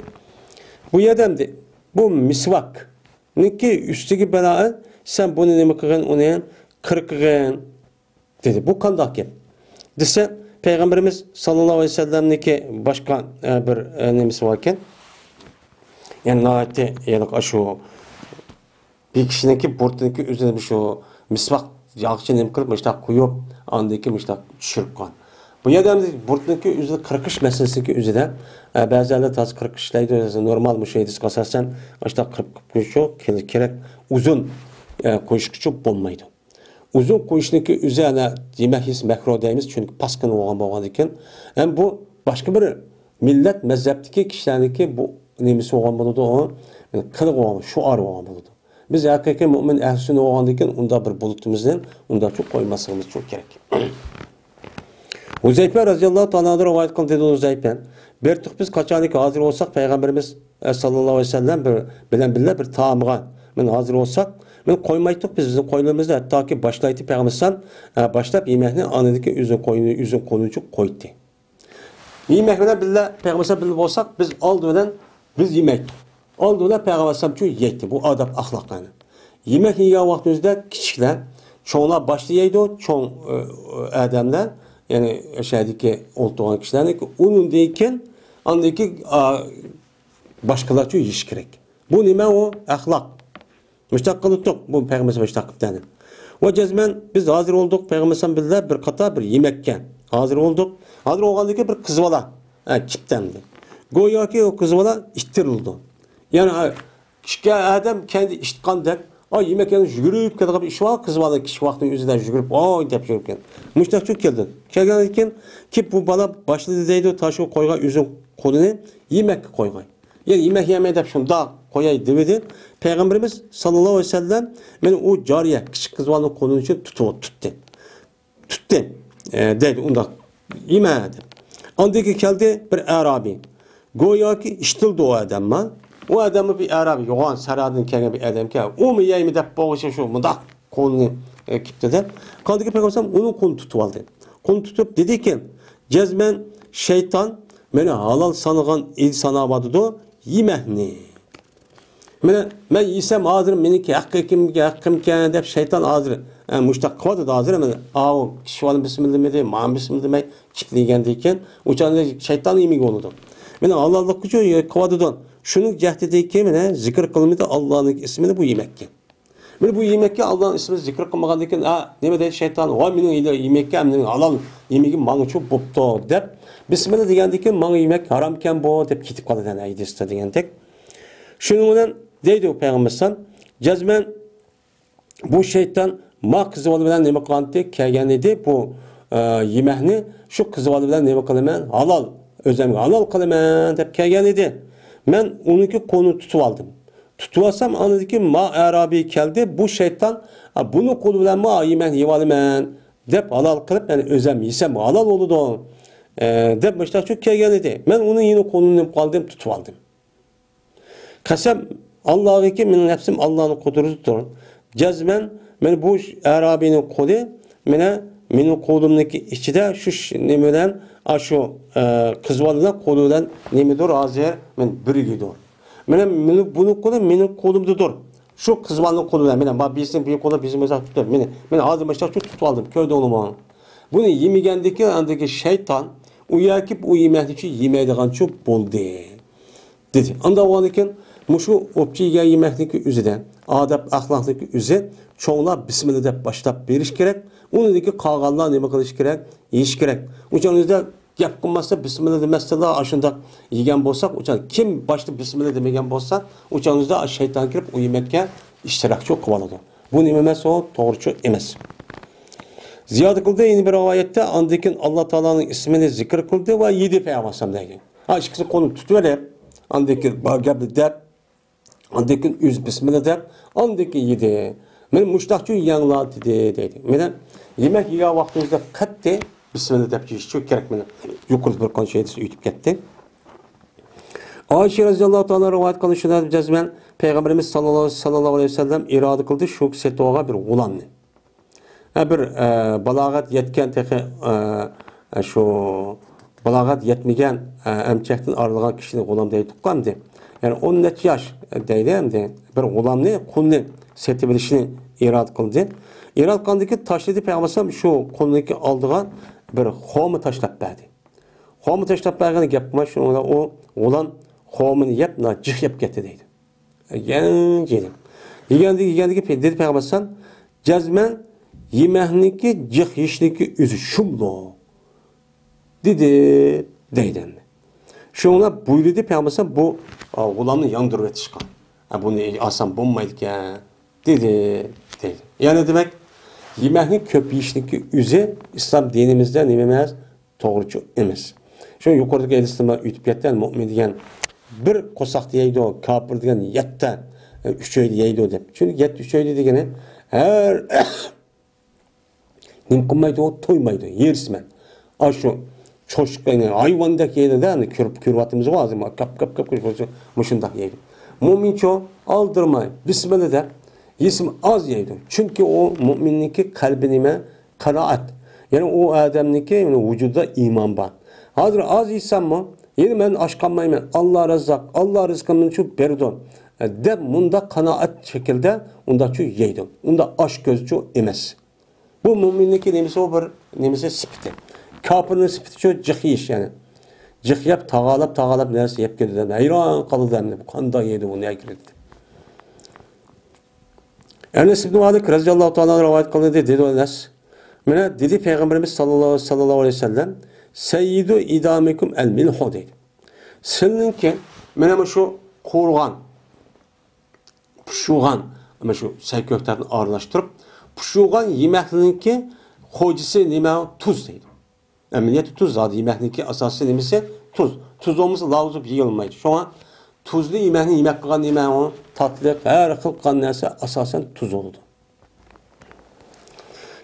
bu yedemdi. Bu misvak. Niki üstteki belaı sen bunu neme kırın onu kırkın dedi. Bu kandak gel. Dese Peygamberimiz sallallahu aleyhi ve sellem'deki başka bir nemesi varken yani nahiyette yalık aşu bir kişinin burtundaki üzerine bir şu misvak yağçı neme kırıp müştak koyup andaki müştak düşürüp kan. Bu yedemde burtundaki üzerine kırkış meselesindeki üzerine bazılarında tas kırkışlaydı normal bir şeydi kasasen işte kırkışu gerek uzun koyuşkuçu olmaydı. Uzun koyuşundaki üzerine yemek his mekro deyimiz çünkü paskın olan iken hem bu başka bir millet mezhepteki kişilerdeki bu nemisi olan buludu o kılık olan şu ar olan buludu. Biz erkek mümin ehsini olan iken onda bir bulutumuzdan onda çok koymasımız çok gerek. Huzeyfe radıyallahu ta'ala rivayet kıldı dedi Huzeyfe. Bertuk biz kaçanlık hazır olsak Peygamberimiz sallallahu aleyhi ve sellem bilen bir taamıga men hazır olsak men koymaydık biz bizim koyduğumuzda hatta ki başlayıp Peygamberimiz başlayıp yemekni anındaki üzüm konucu koydu. Yemekle billa Peygamberimiz bilip olsak biz aldıdan biz yemek. Aldıdan Peygamberimiz şu yetti. Bu adab ahlaklarını. Yemek yiyen vaktimizde küçükler çoğuna başlayaydı çoğun adamlar yani aşağıdaki olduğun kişilerin onun deyken andaki başkalar için iş gerek. Bu nime o ahlak. Müştakkalıktık bu Peygamberimiz müştakkıptanı. O cezmen biz hazır olduk Peygamberimiz billah bir kata bir yemekken hazır olduk. Hazır olgandaki bir kızvala kitlendi. Goya ki o kızvala iştirildi. Yani kişi adam kendi işitkandak ay yemek yani yürüyüp kadar bir iş var kızvala kişi vaktin yüzünden yürüyüp oy dep yürürken. Müştak çok geldi. Gelgenken ki bu bala başladı deydi taşı koyga üzüm kodunu yemek koygay. Yani yemek yemeye de şunda koyay demedi. Peygamberimiz sallallahu aleyhi ve sellem beni o cariye küçük kızvalın konunun için tuttu. Dedi onda yemedi. Andaki geldi bir Arabi. Goya ki iştildi o adamma. O adamı bir Arabi yoğan saradın kendine bir adam ki o mu yayımı da boğuşa şu munda konunu kipte de. Kaldı ki Peygamberimiz onun konu tutup aldı. Konu tutup dedi ki cezmen şeytan beni halal sanıgan il sanamadı da yemehni. Ben yesem hazırım meniki hakkım dep şeytan hazır. Müştak kavadı da hazır ama o kişi var bismillah dedi, man bismillah demek kipligen deyken uçan şeytan yemek oldu. Ben Allah'lık gücü kavadıdan şunu cehdedeyken mene zikir kılımıydı Allah'ın ismini bu yemekke. Ben bu yemekke Allah'ın ismini zikir kılmagandayken ne dedi şeytan o benim yemekke amının halal yemeği manı çok boptu dep bismillah degandayken manı yemek haramken bu dep kitip kaldı yani aydista degantek. Şunun bilen deydi o Peygamberimiz cezmen bu şeytan ma kızıvalı bilen neme kılantı kelgen dedi bu yemekni şu kızıvalı bilen neme kılmen halal özlemge halal kılmen dep kelgen dedi. Ben onunki konu tutup aldım. Tutup alsam anladı ki ma Arabi geldi bu şeytan bunu kolu bilen ma yemek yivalımen dep halal kılıp yani özlem yesem halal oldu dep başta çok kelgen dedi. Ben onun yine konunu kaldım tutup aldım. Kasem Allah'ı ki benim nefsim Allah'ın kudretidir. Cezmen ben bu Arabi'nin kolu benim kolumdaki içinde şu nemeden şu kızvalından kolundan nemidir azir ben birigidir. Benim bunu kolu benim kolumdadır. Şu kızvalının kolundan benim bizim bir kolu bizim mesela tutar. Ben ağzım başta çok tutup aldım. Köyde onu. Bunu yemegendeki andaki şeytan uyakip o yemek için yemeydiğin çok boldu. Dedi. Anda o anken muşu opçiye yemekdeki üzeden adab ahlakdaki üze çoğunlar bismillah dep başlap beriş gerek. Onu dedi ki kalganlar neme kılış gerek, yiyiş gerek. Uçanızda gap qilmasa bismillah demasdan ashunda yegan bo'lsak, o'sha kim boshda bismillah demagan bo'lsa, o'shaningizda shayton kirib u yemekka ishtirokchi qilib oladi. Bu nima emas, o to'g'ri emas. Ziyoda qildi yeni bir oyatda andikin Alloh taoloning ismini zikr qildi va yedi payg'ambar degan. Ha ikkisi qo'lni tutib olib, andikin gapni deb, andikin üz bismillah deb, andikin yedi. Men mushtaqchi yanglar dedi. Mena yemek yegan vaqtingizda qatti bismillah deb yeyish kerak meni. Yuqori bir qancha yedisi uytib ketdi. Ayşe radhiyallohu ta'ala rivoyat qilishida jazman Peygamberimiz sallallohu alayhi vasallam iroda qildi shu setoga bir g'ulomni. Bir balog'at yetgan tehi shu balog'at yetmagan amchakdan ayrılgan kishini g'ulom deydi qamdi. Yani 10 net yaş deydi endi bir g'ulomni qulni setib bilishni iroda qildi. Iroda qildiki tashladi Peygamberim shu qulniki oldigan bir xo'mi tashlab berdi. Xo'mi tashlab bergan gap qilma shunda o g'ulom xo'mini yeb jih yeb ketdi deydi. Yegandiki dedi Peygamberim jazman yemehniki jih yeshniki o'zi shumlo dedi deydi. Şuna buyurdu Peygamberim bu g'ulomni yondirib etishgan. Buni oson bo'lmaydi ekan dedi. Yani demek yemekni ko'p yeyishniki o'zi islom dinimizda nima emas, to'g'ri emas. Shu yuqoridagi hadisda o'tib ketgan mu'min degan bir qo'saq deydi, kafir degan 7 3 oyda yeydi deb. Chunki 7 3 oyda degani har nim qilmaydi, to'ymaydi, yersizman. Shu cho'shqan hayvondek yeydi-da, ko'ryapmiz hozir, kap mushundaq yeydi. Mu'mincho aldirmay, bismillah deb yesim az yeydi. Çünkü o müminniki kalbi nime? Kanaat. Yani o adamniki vücuda iman var. Hazır az yesem mi? Yine ben aşkanmayım. Allah rızak, Allah rızkımın şu berdon. De bunda kanaat şekilde onda şu yeydim. Onda aşk gözcü emez. Bu müminniki nemisi o bir nemisi spiti. Kafirin spiti şu cıhiyiş yani. Cıhiyap tağalap neresi yap gidiyor. Hayran kalıdı hem de. Bu kanda yedi bu ne girdi. Enes ibn Malik radhiyallahu ta'ala rivayet kıldı dedi Enes. Mene dedi Peygamberimiz sallallahu aleyhi ve sellem Seyyidu idamikum el milhu dedi. Seninki mene şu kurgan puşuğan ama şu seköklerini ağırlaştırıp puşuğan yemeklininki hocisi nime tuz dedi. Emniyeti tuz zaten yemeklininki asası nemisi tuz. Tuz olması lavuzup yiyilmaydı. Şu an tuzlu yemeğini yemek kılan yemeği o tatlı, her kılkan neyse asasen tuz oldu.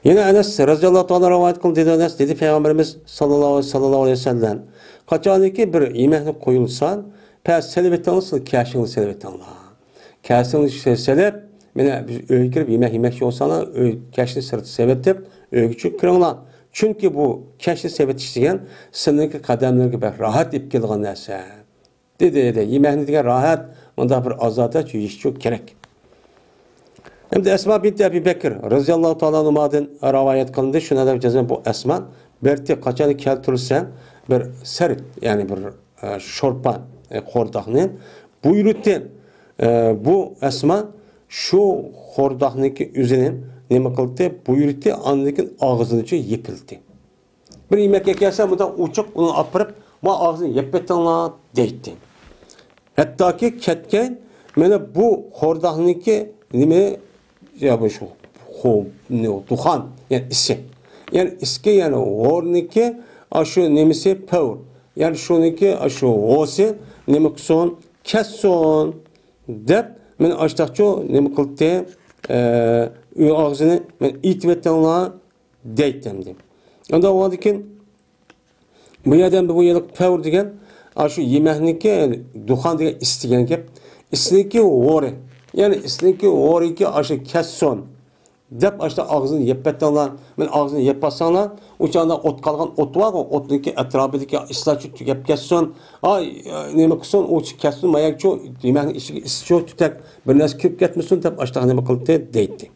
Yine Enes radıyallahu ta'ala rivayet kıldı dedi Enes dedi Peygamberimiz sallallahu aleyhi ve sellem kaçaniki bir yemeğini koyulsan pes selebet alırsın kaşını selebet alır. Kaşını seleb mene biz öyle girip yemek olsana kaşını sebetip öyküçük kırılan. Çünkü bu kaşını sebet işleyen seninki kademleri gibi rahat ip geldiğin neyse. Dedi yemeğini diye rahat onda bir azata yiyiş çok gerek. Hem de Esma binti Ebi Bekir radıyallahu ta'ala anhu'dan rivayet kılındı. Şuna da cezmen bu Esma berti kaçanı keltirirsen bir serit yani bir şorpa hordağını buyurdu. Bu Esma şu hordağındaki üzerine ne kıldı? Buyurdu anlıkın ağzını yepildi. Bir yemek yersen bu da uçuk onu apırıp bu ağzını yepetanla deydi. Hatta ki ketken mene bu hordağındaki nime ya bu şu duhan yani isi. Yani iski yani horniki aşı nemisi pavur. Yani şuniki aşı osi nemek son kesson dep men açtakço nemek kıldı ağzını men itvetanla deydim. Onda o dikin bu yerden bu yıllık pavur diyen şu yemeğindeki duhan diye isteyen gap isniki ori yani isniki ori ki aşı kesson dep aşta ağzını yepettenler men ağzını yepassanlar uçağında ot kalgan ot var o otniki etrafındaki islaçı tükep kesson ay ne bakson o kesson mayak ço yemeğin isi ço tütek bir nas kip ketmesin dep aşta ne bakıldı deydi.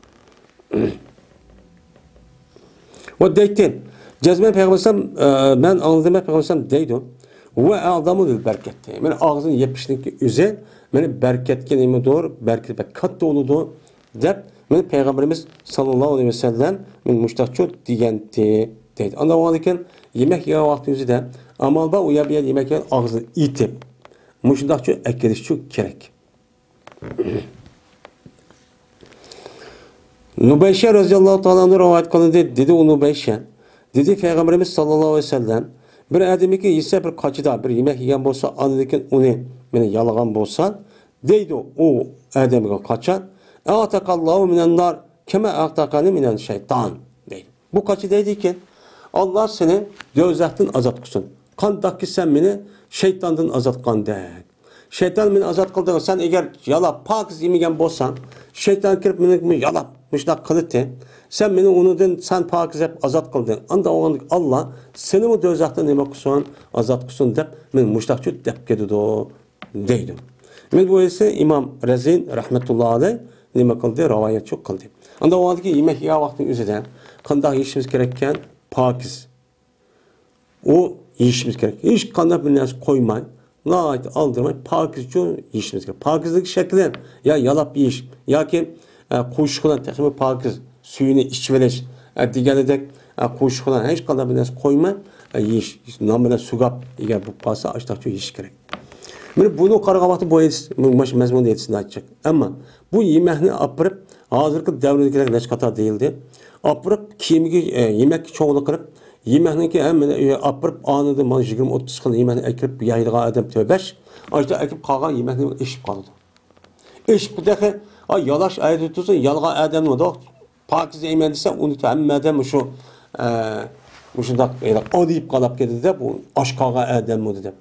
O deydi Cezmen Peygamberim ben anladım Peygamberim deydi. Ve adamı berketti. Men ağzını yepişniki üze, men berketken imi doğru, berket ve kat doludu dep, men Peygamberimiz sallallahu aleyhi ve sellem men müştakçı diyendi deydi. Anlamadıkken yemek yiyen vaktimizi de Amal bak, uya bir yer yemek yer, ağzını itip. Muşundakçı ekkediş gerek. Nubeyşe radıyallahu ta'ala rivayet kılındı. Dedi o Nubeyşe. Dedi Peygamberimiz sallallahu aleyhi ve sellem bir adamı ki yese bir kaçıda bir yemek yiyen bolsa anıdaki onu beni yalagan bolsa deydi o adamı kaçar. Atakallahu minen nar keme atakani minen şeytan deydi. Bu kaçı deydi ki Allah seni dözəkdən azad qılsın. Qandaq ki sen beni şeytandan azad qandaq. Şeytan beni azad qıldığın sen eğer yalap pakiz yemegen bolsan şeytan kirip beni yalap müştak kılıttı. Sen beni onundan sen pakiz hep azad kıldın. Anda Allah seni o dözəkdən neme qılsın azad qılsın dep men müştakçı dep gedidi o deydi. Men bu ise İmam Rezin rahmetullahi aleyh neme kıldı rivayet çok kıldı. Anda o ki yemek ya vaktin üzerinde qandaq yeyişimiz gerekken pakiz. O yiyişimiz gerek. Hiç kandak bir narsa koymay, nahayet aldırmay, pakizce yiyişimiz gerek. Pakizlik şekli ya yalap yiyiş, ya ki kuşkudan tekimi pakiz suyunu içiveriş, diğerledek kuşkudan hiç kandak bir narsa koymay, yiyiş. Namına sugap, eğer bu pası açtakça yiyiş gerek. Bunu qarğavatı bu mezmunu yetişinde açacak. Ama bu yemekini apırıp, hazırki devredekiler neç kata değildi. Apırıp, yemek çoğunu kırıp, yemekniki hemen apırıp anıdı, 20-30 kıl yemekini ekirip, yaylığa adam tövbeş, açta ekip kalgan yemekini eşip kalıdı. Eşip bu dakika, yalaş ayet tutursun, yalga adam mı da, pakiz yemeğindiyse, onu temmeden şu, o deyip kalap geldi de, bu aşkağa adam mı dedi.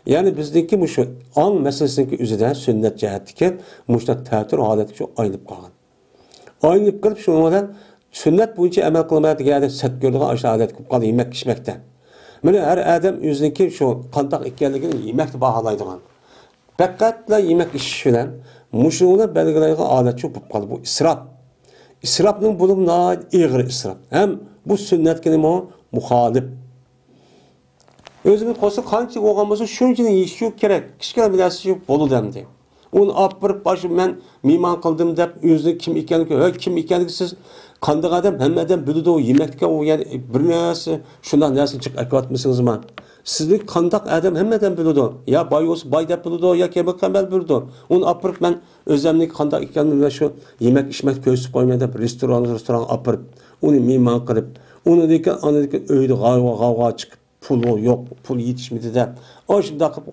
Yani bizdeki bu şu an meselesindeki üzerinde sünnet cihettiken muşta tətir haleti çok aynıp kalın. Aynıp kalıp şu olmadan sünnet boyunca emel kılmaya geldi set gördüğü aşağı adet kılıp kalı yemek içmekten. Böyle her adam yüzündeki şu kantak ikkenlikini yemek bahalaydıgan. Fakkatla yemek iş bilen muşluğuna belgileydiği adet çok kalı bu israf. İsrafın bulum nahit iğri israf. Hem bu sünnet kelime muhalif. Özümün kosu kançı oğamızı şuncunu yiyiş yok gerek. Kişkene bilesi yok bolu demdi. Onu apırıp başım ben miman kıldım dep yüzünü kim ikenlik siz kandık adam hem adam bülüdü o yemekte o yani bir nesi şundan nesi çık akvat mısınız mı? Sizin kandak adam hem adam bülüdü. Ya bay olsun bay dep bülüdü ya kemek kamel bülüdü. Onu apırıp ben özlemlik kandak ikenlik şu yemek içmek köysüp koymaya dep restoran apırıp onu miman kılıp onu deyken anladıkken öydü gavga çıkıp pulu yok, pul yetişmedi de. O şimdi takıp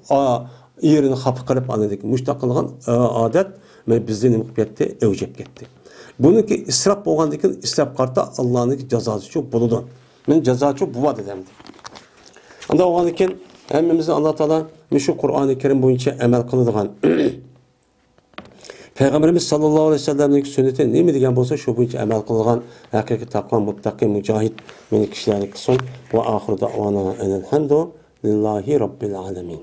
yerini kapı kırıp anladık. Müştakılığın adet bizden imkiyette evcep gitti. Bununki israf boğandıkken israf kartta Allah'ın cezası çok buludu. Ben ceza çok bu vaat edemdi. Anda oğandıkken hemimizin Allah Teala şu Kur'an-ı Kerim boyunca emel kılıdığın Peygamberimiz sallallahu aleyhi ve sellem'deki sünneti ne mi degen bolsa şu boyunca emel kılgan hakiki takva muttaki mücahit meni kişileri kılsın ve ahiru da'vana enelhamdu lillahi rabbil alemin.